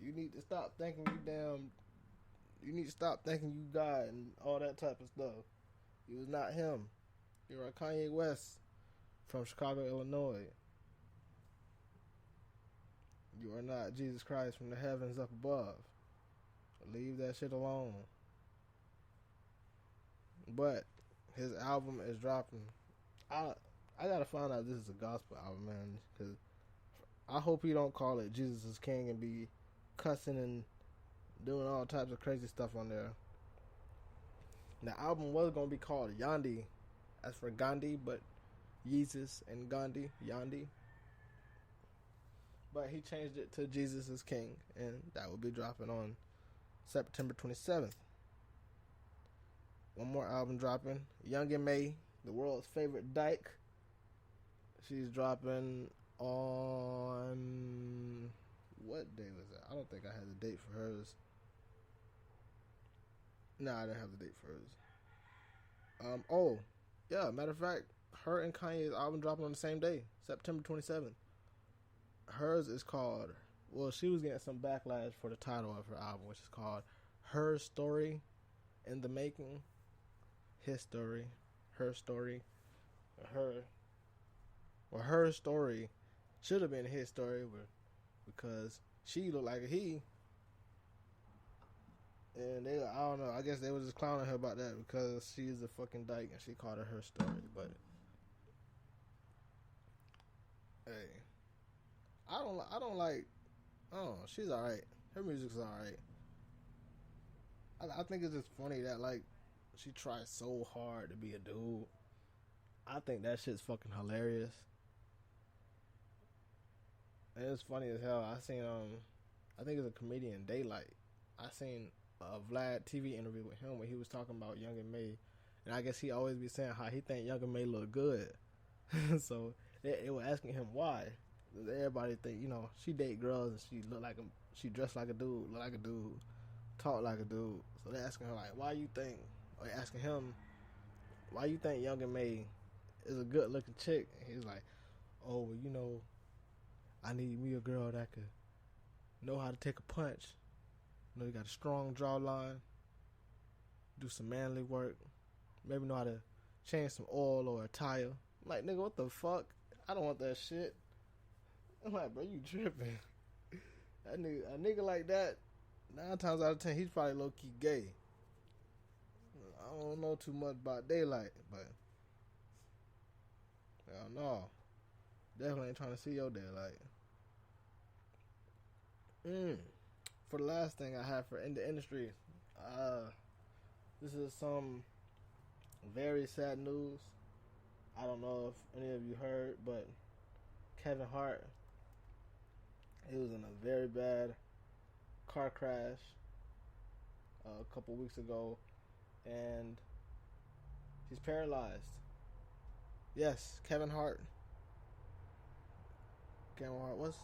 You need to stop thinking you need to stop thinking you God and all that type of stuff. You was not him. You're a Kanye West from Chicago, Illinois. You are not Jesus Christ from the heavens up above. Leave that shit alone. But his album is dropping. I gotta find out if this is a gospel album, man, because I hope he don't call it Jesus is King and be cussing and doing all types of crazy stuff on there. The album was gonna be called Yandi, as for Gandhi, but Yeezus and Gandhi, Yandi. But he changed it to Jesus is King, and that will be dropping on September 27th. One more album dropping, Young and May, the world's favorite dyke. She's dropping on, what day was that? I don't think I had the date for hers. No, I didn't have the date for hers. Oh, yeah, matter of fact, her and Kanye's album dropping on the same day, September 27th. Hers is called, well, she was getting some backlash for the title of her album, which is called Her Story in the Making. His story, her story, her story should have been his story, because she looked like a he, and I don't know, I guess they were just clowning her about that because she's a fucking dyke and she called her story. But hey, I don't like. Oh, she's all right. Her music's all right. I think it's just funny that like she tries so hard to be a dude. I think that shit's fucking hilarious. And it's funny as hell. I seen I think it's a comedian, Daylight. I seen a Vlad TV interview with him where he was talking about Young and May, and I guess he always be saying how he think Young and May look good. So they were asking him why. Everybody think, she date girls and she look like she dressed like a dude, look like a dude, talk like a dude. So they asking her like, why you think? Or they asking him, why you think Young and May is a good looking chick? And he's like, oh, well, I need me a girl that could know how to take a punch. You got a strong jawline, do some manly work, maybe know how to change some oil or a tire. I'm like, nigga, what the fuck? I don't want that shit. I'm like, bro, you tripping. A nigga like that, 9 times out of 10, he's probably low-key gay. I don't know too much about Daylight, but hell no. Definitely ain't trying to see your Daylight. For the last thing I have for in the industry, this is some very sad news. I don't know if any of you heard, but Kevin Hart, he was in a very bad car crash a couple weeks ago, and he's paralyzed. Yes, Kevin Hart. What's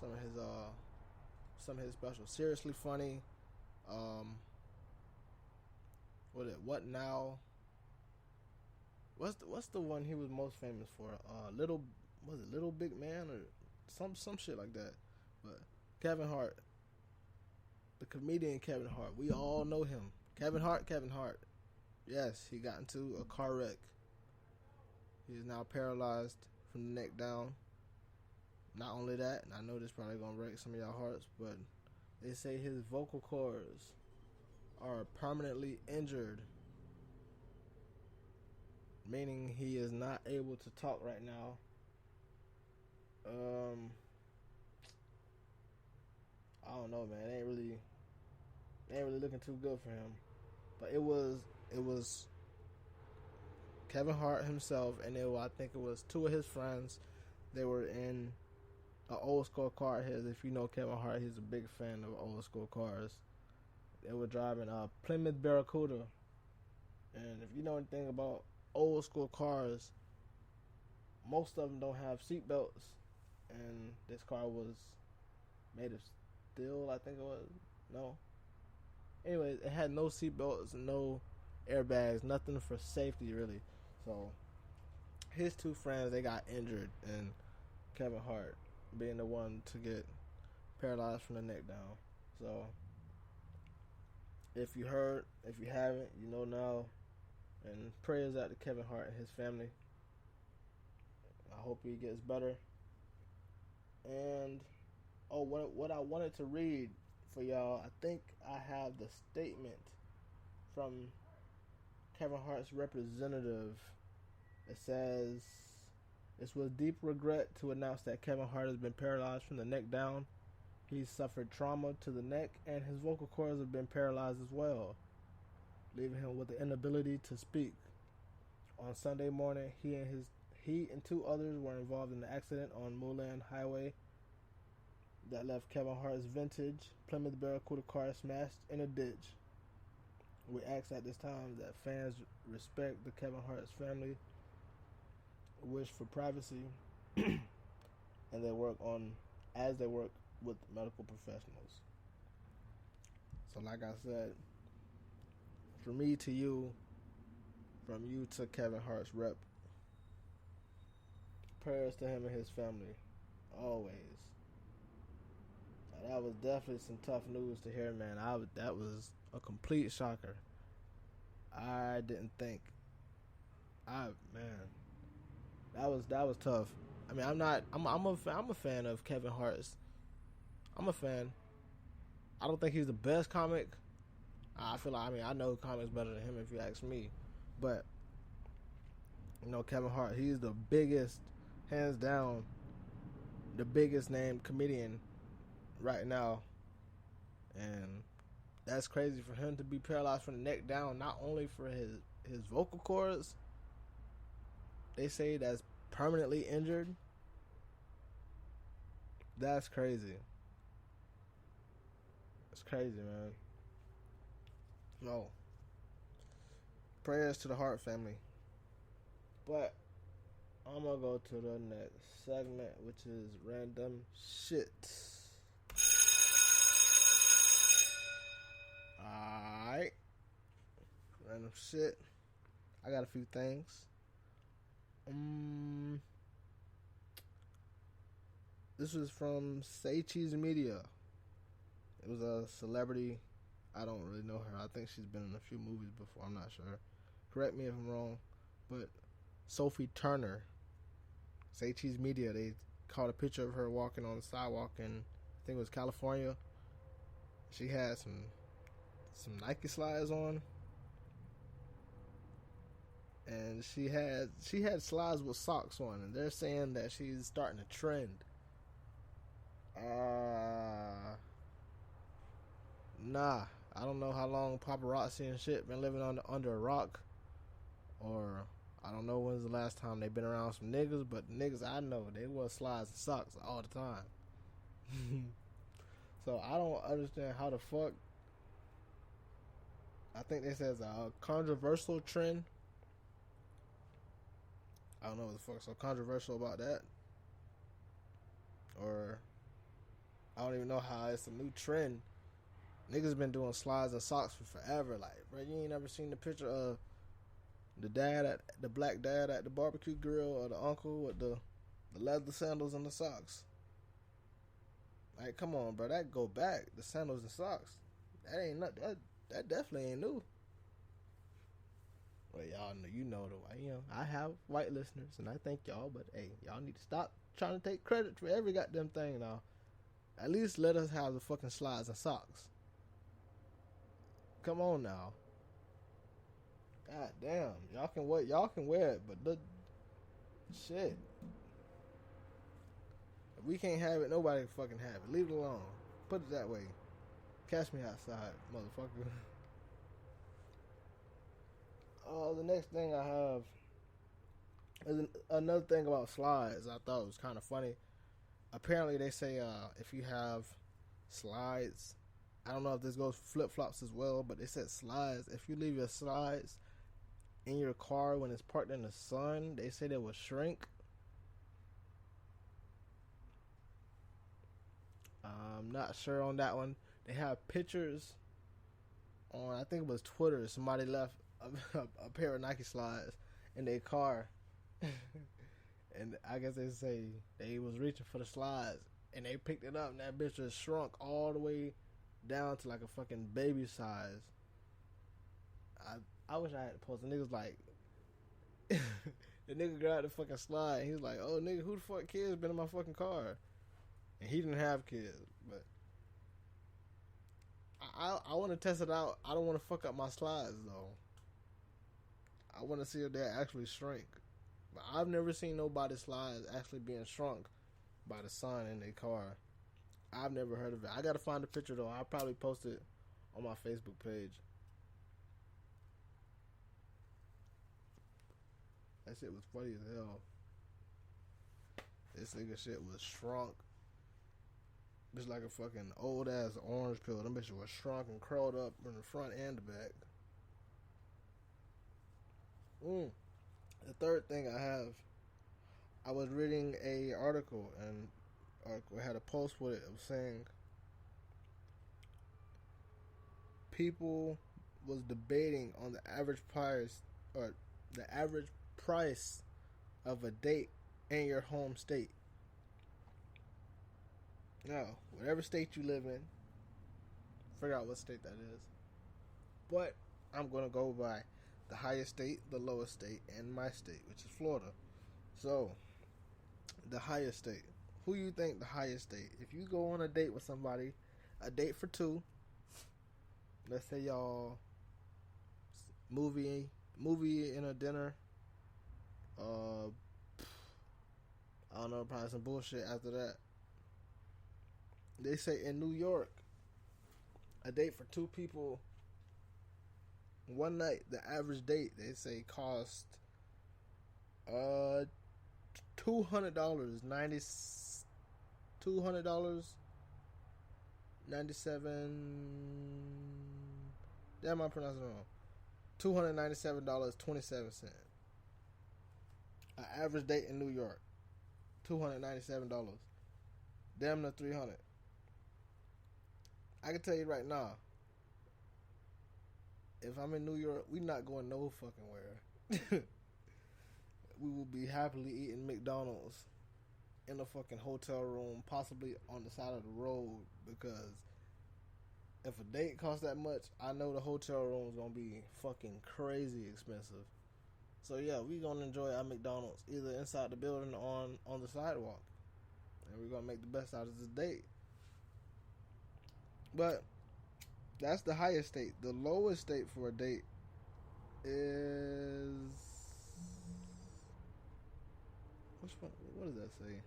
some of his specials? Seriously Funny. What Now? What's the one he was most famous for? Little Big Man or some shit like that. But Kevin Hart, the comedian Kevin Hart, we all know him. Kevin Hart. Yes, he got into a car wreck. He is now paralyzed from the neck down. Not only that, and I know this probably gonna break some of y'all hearts, but they say his vocal cords are permanently injured, meaning he is not able to talk right now. I don't know, man. It ain't really looking too good for him. But it was Kevin Hart himself, and I think it was 2 of his friends. They were in an old school car. If you know Kevin Hart, he's a big fan of old school cars. They were driving a Plymouth Barracuda, and if you know anything about old school cars, most of them don't have seat belts, and this car was made of steel, I think it was. No. Anyway, it had no seat belts, no airbags, nothing for safety really. So his 2 friends, they got injured, and Kevin Hart being the one to get paralyzed from the neck down. So if you heard, if you haven't, you know now. And prayers out to Kevin Hart and his family. I hope he gets better. And what I wanted to read for y'all, I think I have the statement from Kevin Hart's representative. It says, It's with deep regret to announce that Kevin Hart has been paralyzed from the neck down. He's suffered trauma to the neck, and his vocal cords have been paralyzed as well, leaving him with the inability to speak. On Sunday morning, he and two others were involved in an accident on Moreland Highway that left Kevin Hart's vintage Plymouth Barracuda car smashed in a ditch. We ask at this time that fans respect the Kevin Hart's family, wish for privacy, and they work with medical professionals. So, like I said, from me to you, from you to Kevin Hart's rep, prayers to him and his family, always. That was definitely some tough news to hear, man. That was a complete shocker. I didn't think. Man, that was tough. I mean, I'm a fan of Kevin Hart's. I'm a fan. I don't think he's the best comic. I feel like, I know comics better than him if you ask me, but Kevin Hart, he's the biggest, hands down, the biggest named comedian right now, and that's crazy for him to be paralyzed from the neck down. Not only for his vocal cords, they say that's permanently injured. That's crazy. It's crazy, man. No. Prayers to the Hart family. But I'm gonna go to the next segment, which is random shit. Alright. Random shit. I got a few things. This was from Say Cheese Media. It was a celebrity. I don't really know her. I think she's been in a few movies before. I'm not sure. Correct me if I'm wrong. But Sophie Turner, Say Cheese Media, they caught a picture of her walking on the sidewalk in, I think it was California. She had some Nike slides on. And she had slides with socks on, and they're saying that she's starting a trend. Nah, I don't know how long paparazzi and shit been living under a rock, or I don't know when's the last time they been around some niggas, but the niggas I know, they wear slides and socks all the time. So I don't understand how the fuck. I think they said it's a controversial trend. I don't know what the fuck's so controversial about that. Or I don't even know how it's a new trend. Niggas been doing slides and socks for forever. Like, bro, you ain't never seen the picture of the black dad at the barbecue grill, or the uncle with the leather sandals and the socks. Like, come on, bro, that go back. The sandals and socks. That definitely ain't new. Well, y'all know I have white listeners, and I thank y'all, but hey, y'all need to stop trying to take credit for every goddamn thing now. At least let us have the fucking slides and socks. Come on now. God damn, y'all can wear it, but the shit. If we can't have it, nobody can fucking have it. Leave it alone. Put it that way. Catch me outside, motherfucker. The next thing I have is another thing about slides. I thought it was kind of funny. Apparently, they say if you have slides, I don't know if this goes for flip-flops as well, but they said slides. If you leave your slides in your car when it's parked in the sun, they say they will shrink. I'm not sure on that one. They have pictures on, I think it was Twitter. Somebody left a pair of Nike slides in their car. And I guess they say they was reaching for the slides, and they picked it up, and that bitch just shrunk all the way down to like a fucking baby size. I wish I had to post. The nigga's like, the nigga grabbed the fucking slide, and he was like, "Oh nigga, who the fuck kids been in my fucking car?" And he didn't have kids, but I want to test it out. I don't want to fuck up my slides though. I want to see if they actually shrink. But I've never seen nobody slides actually being shrunk by the sun in their car. I've never heard of it. I gotta find a picture though. I'll probably post it on my Facebook page. That shit was funny as hell. This nigga shit was shrunk. Just like a fucking old ass orange pill. Them bitches was shrunk and curled up in the front and the back. The third thing I have, I was reading a article and article had a post with it. It was saying people was debating on the average price or the average price of a date in your home state. Now, whatever state you live in, figure out what state that is. But I'm gonna go by the highest state, the lowest state, and my state, which is Florida. So, the highest state. Who you think the highest state? If you go on a date with somebody, a date for two. Let's say y'all movie and a dinner. I don't know, probably some bullshit after that. They say in New York, a date for two people, one night, the average date they say cost $200, $200, 97. Damn, I'm pronouncing it wrong. $297.27. An average date in New York, $297. Damn near $300. I can tell you right now, if I'm in New York, we not going no fucking where. We will be happily eating McDonald's in a fucking hotel room, possibly on the side of the road, because if a date costs that much, I know the hotel room is gonna be fucking crazy expensive. So yeah, we gonna enjoy our McDonald's either inside the building or on the sidewalk, and we're gonna make the best out of this date. But that's the highest state. The lowest state for a date is which one? What does that say?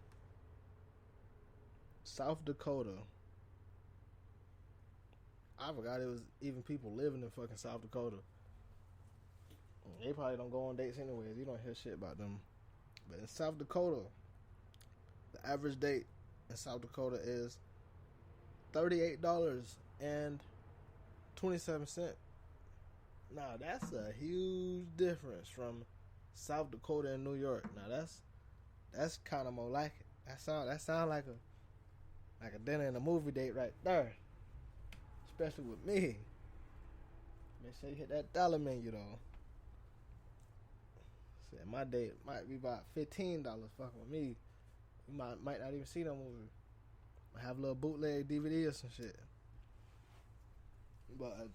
South Dakota. I forgot it was even people living in fucking South Dakota. They probably don't go on dates anyways. You don't hear shit about them. But in South Dakota, the average date in South Dakota is $38.27. Now that's a huge difference from South Dakota and New York. Now that's kind of more like it. That sound like a dinner and a movie date right there. Especially with me. Make sure you hit that dollar menu though. Said my date might be about $15 fucking with me. You might not even see no movie. Might have a little bootleg DVD or some shit. But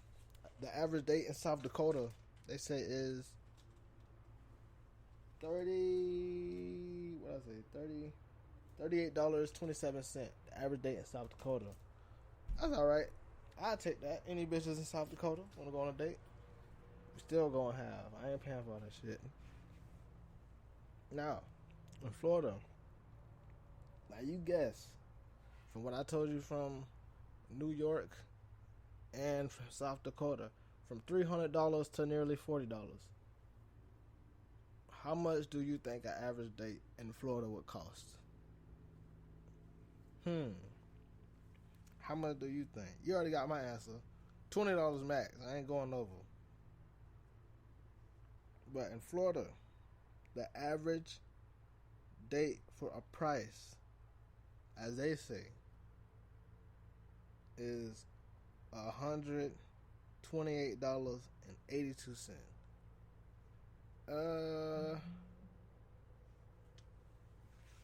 the average date in South Dakota, they say is $38.27. The average date in South Dakota. That's alright. I'll take that. Any bitches in South Dakota wanna go on a date? We still gonna have. I ain't paying for all that shit. Now, in Florida, now you guess from what I told you from New York and from South Dakota, from $300 to nearly $40. How much do you think an average date in Florida would cost? How much do you think? You already got my answer. $20 max. I ain't going over. But in Florida, the average date for a price, as they say, is $128.82.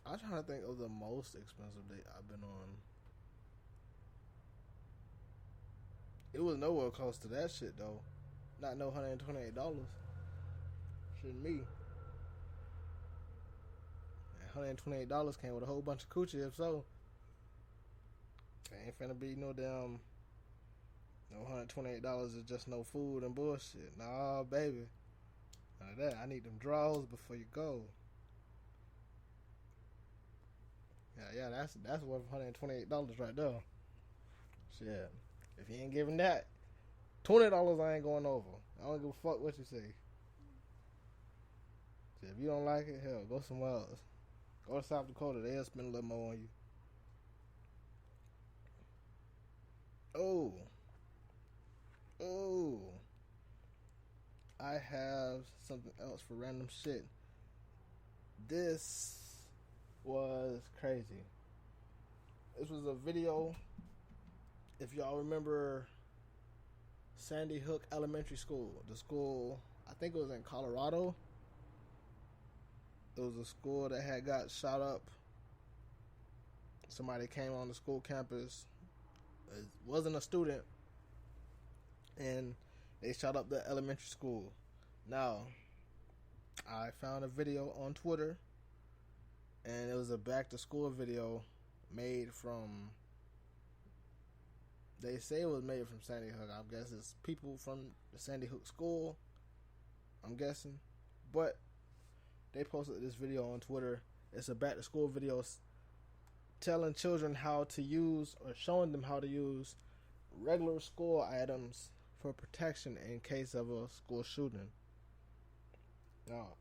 I'm trying to think of the most expensive date I've been on. It was nowhere close to that shit though. Not no $128. Shouldn't me. $128 came with a whole bunch of coochie. If so, it ain't finna be no damn no $128 is just no food and bullshit. Nah, baby. None of that. I need them draws before you go. Yeah, that's worth $128 right there. Shit. If you ain't giving that, $20 I ain't going over. I don't give a fuck what you say. Shit, if you don't like it, hell, go somewhere else. Go to South Dakota. They'll spend a little more on you. Oh. Oh. I have something else for random shit. This was crazy. This was a video. If y'all remember Sandy Hook Elementary School, the school, I think it was in Colorado. It was a school that had got shot up. Somebody came on the school campus. It wasn't a student. And they shot up the elementary school. Now, I found a video on Twitter. And it was a back to school video made from, they say it was made from Sandy Hook. I guess it's people from the Sandy Hook school, I'm guessing. But they posted this video on Twitter. It's a back to school video telling children how to use, or showing them how to use, regular school items for protection in case of a school shooting. Now,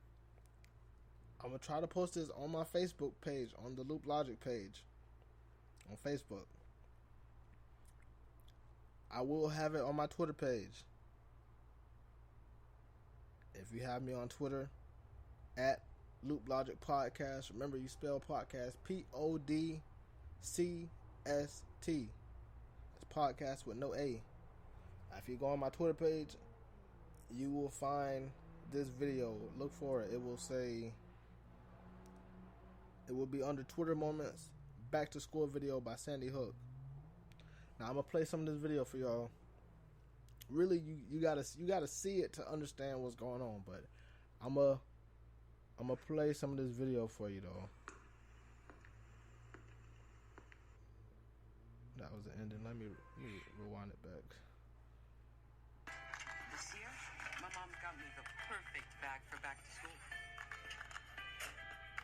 I'm going to try to post this on my Facebook page, on the Loop Logic page on Facebook. I will have it on my Twitter page. If you have me on Twitter, at Loop Logic Podcast. Remember, you spell podcast PODCST. It's podcast with no A. If you go on my Twitter page, you will find this video. Look for it. It will say, it will be under Twitter Moments, back to school video by Sandy Hook. Now I'm gonna play some of this video for y'all. Really, you gotta see it to understand what's going on. But I'm gonna play some of this video for you though. That was the ending. Let me rewind it back. This year, my mom got me the perfect bag for back to school.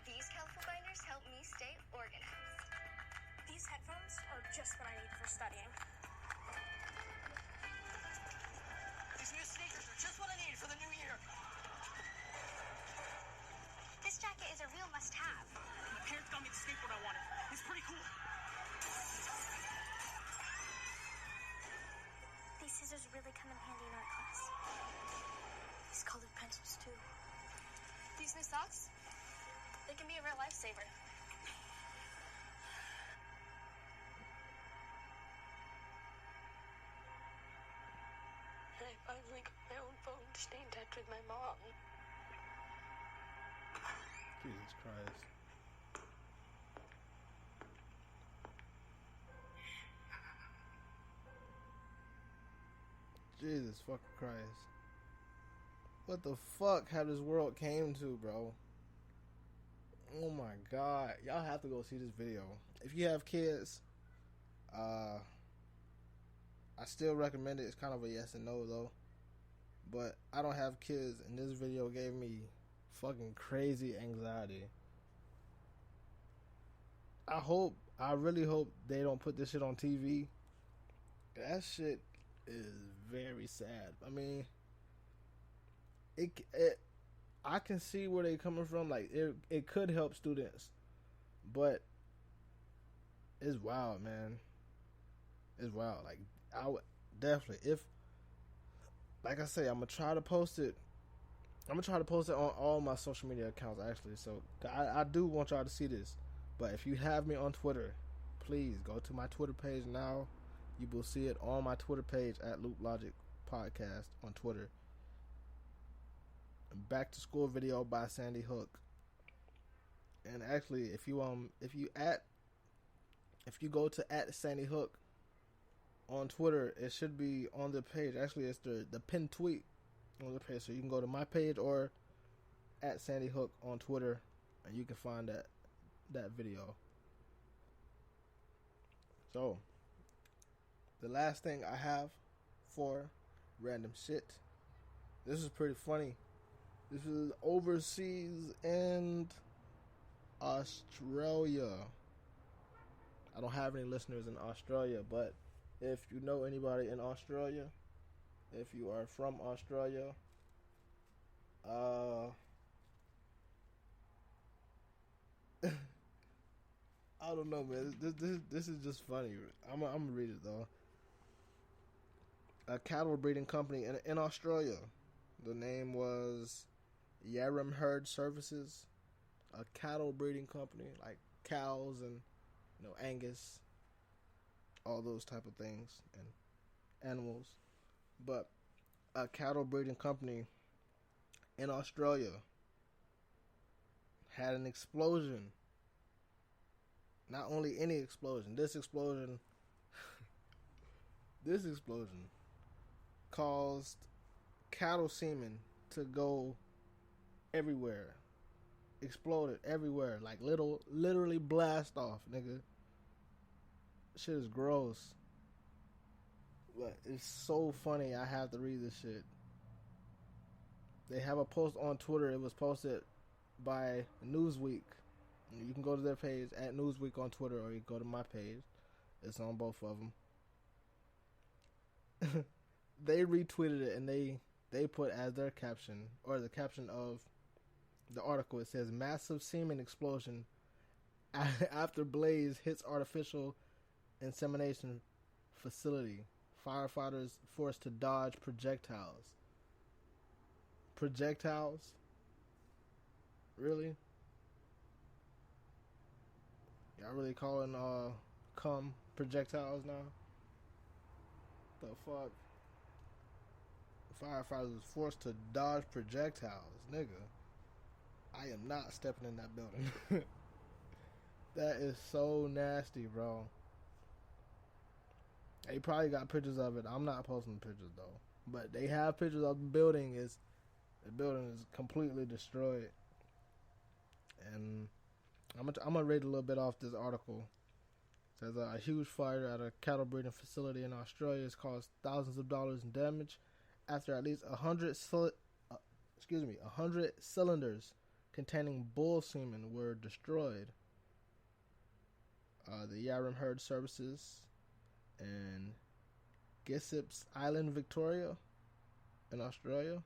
These colorful binders help me stay organized. These headphones are just what I need for studying. These new sneakers are just what I need for the new year. This jacket is a real must-have. My parents got me the skateboard I wanted. It's pretty cool. These scissors really come in handy in art class. These colored pencils, too. These new socks, they can be a real lifesaver. I finally got my own phone to stay in touch with my mom. Jesus Christ. Jesus fucking Christ. What the fuck have this world came to, bro? Oh my God. Y'all have to go see this video. If you have kids, I still recommend it. It's kind of a yes and no though. But I don't have kids, and this video gave me fucking crazy anxiety. I really hope they don't put this shit on TV. That shit is very sad. I mean, I can see where they coming from. Like, it could help students, but it's wild, man. It's wild. Like, I would definitely, if, like I say, I'm gonna try to post it. I'm gonna try to post it on all my social media accounts, actually. So I do want y'all to see this. But if you have me on Twitter, please go to my Twitter page now. You will see it on my Twitter page at Loop Logic Podcast on Twitter. Back to school video by Sandy Hook. And actually, if you go to at Sandy Hook on Twitter, it should be on the page. Actually, it's the pinned tweet on the page. So you can go to my page or at Sandy Hook on Twitter, and you can find that video. So, the last thing I have for random shit. This is pretty funny. This is overseas and Australia. I don't have any listeners in Australia, but if you know anybody in Australia, if you are from Australia, I don't know, man. This is just funny. I'm gonna read it though. A cattle breeding company in Australia. The name was Yarram Herd Services. A cattle breeding company, like cows and Angus, all those type of things and animals. But a cattle breeding company in Australia had an explosion. Not only any explosion, this explosion caused cattle semen to go everywhere. Exploded everywhere. Like literally blast off, nigga. Shit is gross. But it's so funny I have to read this shit. They have a post on Twitter. It was posted by Newsweek. You can go to their page at Newsweek on Twitter, or you go to my page. It's on both of them. They retweeted it and they put as their caption, or the caption of the article, it says massive semen explosion after blaze hits artificial insemination facility. Firefighters forced to dodge projectiles. Projectiles? Really? Y'all really calling cum projectiles now? The fuck? Firefighters was forced to dodge projectiles, nigga. I am not stepping in that building. That is so nasty, bro. They probably got pictures of it. I'm not posting pictures though, but they have pictures of the building. The building is completely destroyed, and I'm gonna read a little bit off this article. It says a huge fire at a cattle breeding facility in Australia has caused thousands of dollars in damage after at least 100 cylinders containing bull semen were destroyed. The Yarram Herd Services in Gippsland Island, Victoria, in Australia.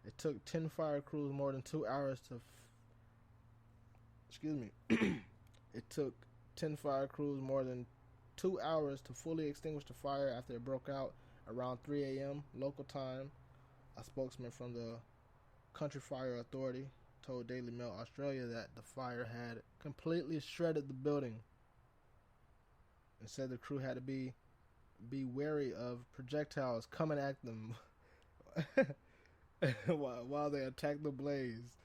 It took 10 fire crews more than 2 hours to. It took 10 fire crews more than 2 hours to fully extinguish the fire after it broke out around 3 a.m. local time. A spokesman from the Country Fire Authority told Daily Mail Australia that the fire had completely shredded the building and said the crew had to be wary of projectiles coming at them while they attack the blaze.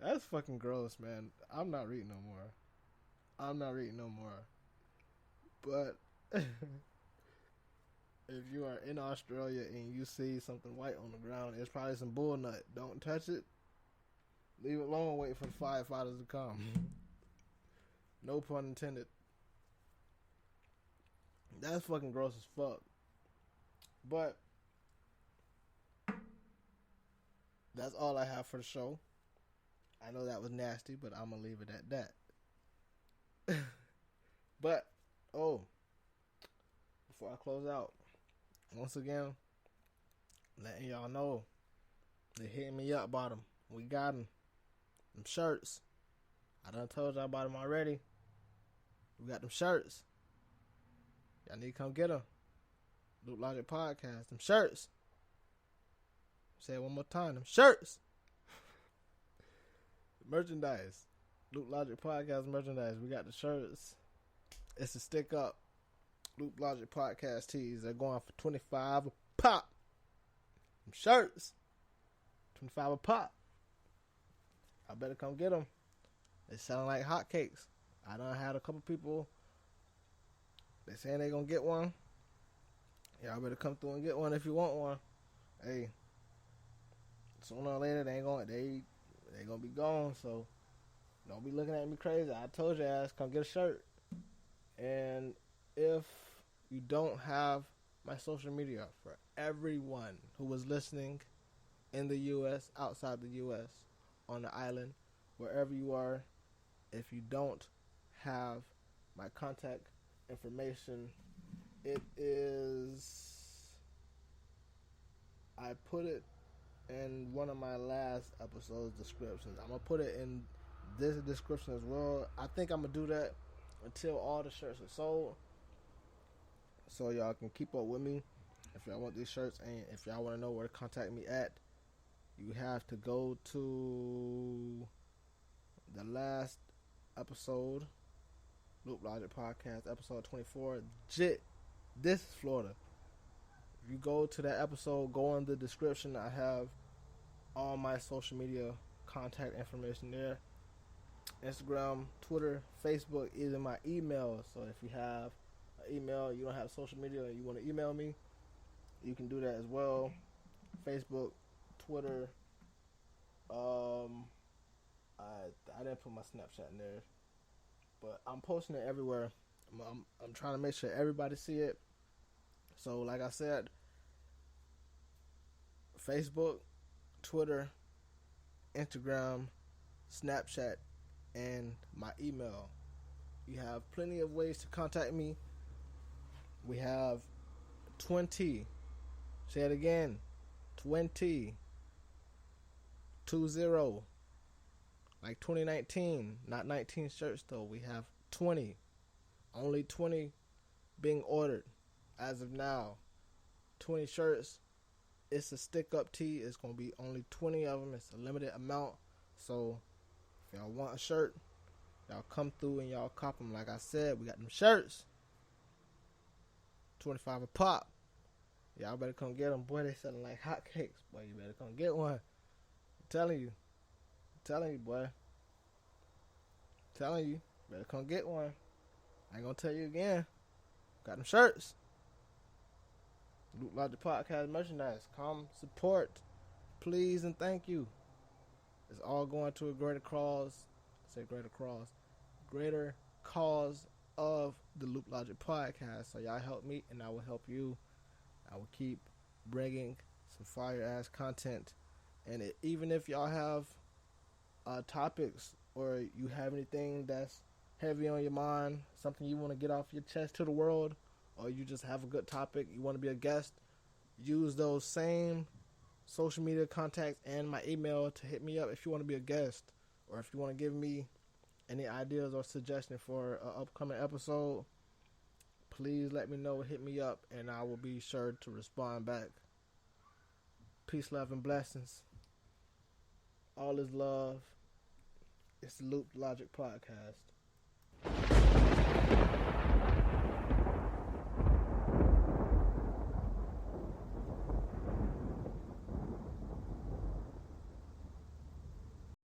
That's fucking gross, man. I'm not reading no more. But if you are in Australia and you see something white on the ground, it's probably some bull nut. Don't touch it. Leave it alone. Wait for the firefighters to come. No pun intended. That's fucking gross as fuck. But that's all I have for the show. I know that was nasty, but I'm gonna leave it at that. But before I close out, once again, letting y'all know, they hitting me up about them. We got them shirts. I done told y'all about them already. We got them shirts. Y'all need to come get them. Loop Logic Podcast. Them shirts. Say it one more time. Them shirts. Merchandise. Loop Logic Podcast merchandise. We got the shirts. It's a stick up. Loop Logic Podcast tees. They're going for $25 a pop. Them shirts. $25 a pop. I better come get them. They selling like hotcakes. I done had a couple people. They saying they gonna get one. Y'all better come through and get one if you want one. Hey, sooner or later they gonna be gone. So don't be looking at me crazy. I told your ass come get a shirt. And if you don't have my social media, for everyone who was listening in the U.S., outside the U.S., on the island, wherever you are, if you don't have my contact information. It is. I put it in one of my last episodes descriptions. I'm gonna put it in this description as well. I think I'm gonna do that until all the shirts are sold, so y'all can keep up with me. If y'all want these shirts, and if y'all want to know where to contact me at, you have to go to the last episode, Loop Logic Podcast, episode 24. This is Florida. If you go to that episode, go in the description. I have all my social media contact information there. Instagram, Twitter, Facebook, even my email. So if you have an email, you don't have social media, and you want to email me, you can do that as well. Facebook, Twitter. I didn't put my Snapchat in there, but I'm posting it everywhere. I'm trying to make sure everybody see it. So like I said, Facebook, Twitter, Instagram, Snapchat, and my email. You have plenty of ways to contact me. We have 20. Say it again. 20. 20. Like 2019. Not 19 shirts though. We have 20. Only 20 being ordered as of now. 20 shirts. It's a stick up tee. It's going to be only 20 of them. It's a limited amount. So if y'all want a shirt, y'all come through and y'all cop them. Like I said, we got them shirts. 25 a pop. Y'all better come get them. Boy, they selling like hotcakes. Boy, you better come get one. I'm telling you. Boy. I'm telling you. Better come get one. I ain't gonna tell you again. Got them shirts. Loop Logic Podcast merchandise. Come support. Please and thank you. It's all going to a greater cause. Greater cause of the Loop Logic Podcast. So y'all help me and I will help you. I will keep bringing some fire ass content. And even if y'all have topics or you have anything that's heavy on your mind, something you want to get off your chest to the world, or you just have a good topic, you want to be a guest, use those same social media contacts and my email to hit me up if you want to be a guest, or if you want to give me any ideas or suggestions for an upcoming episode. Please let me know, hit me up, and I will be sure to respond back. Peace, love, and blessings. All is love. It's the Loop Logic Podcast.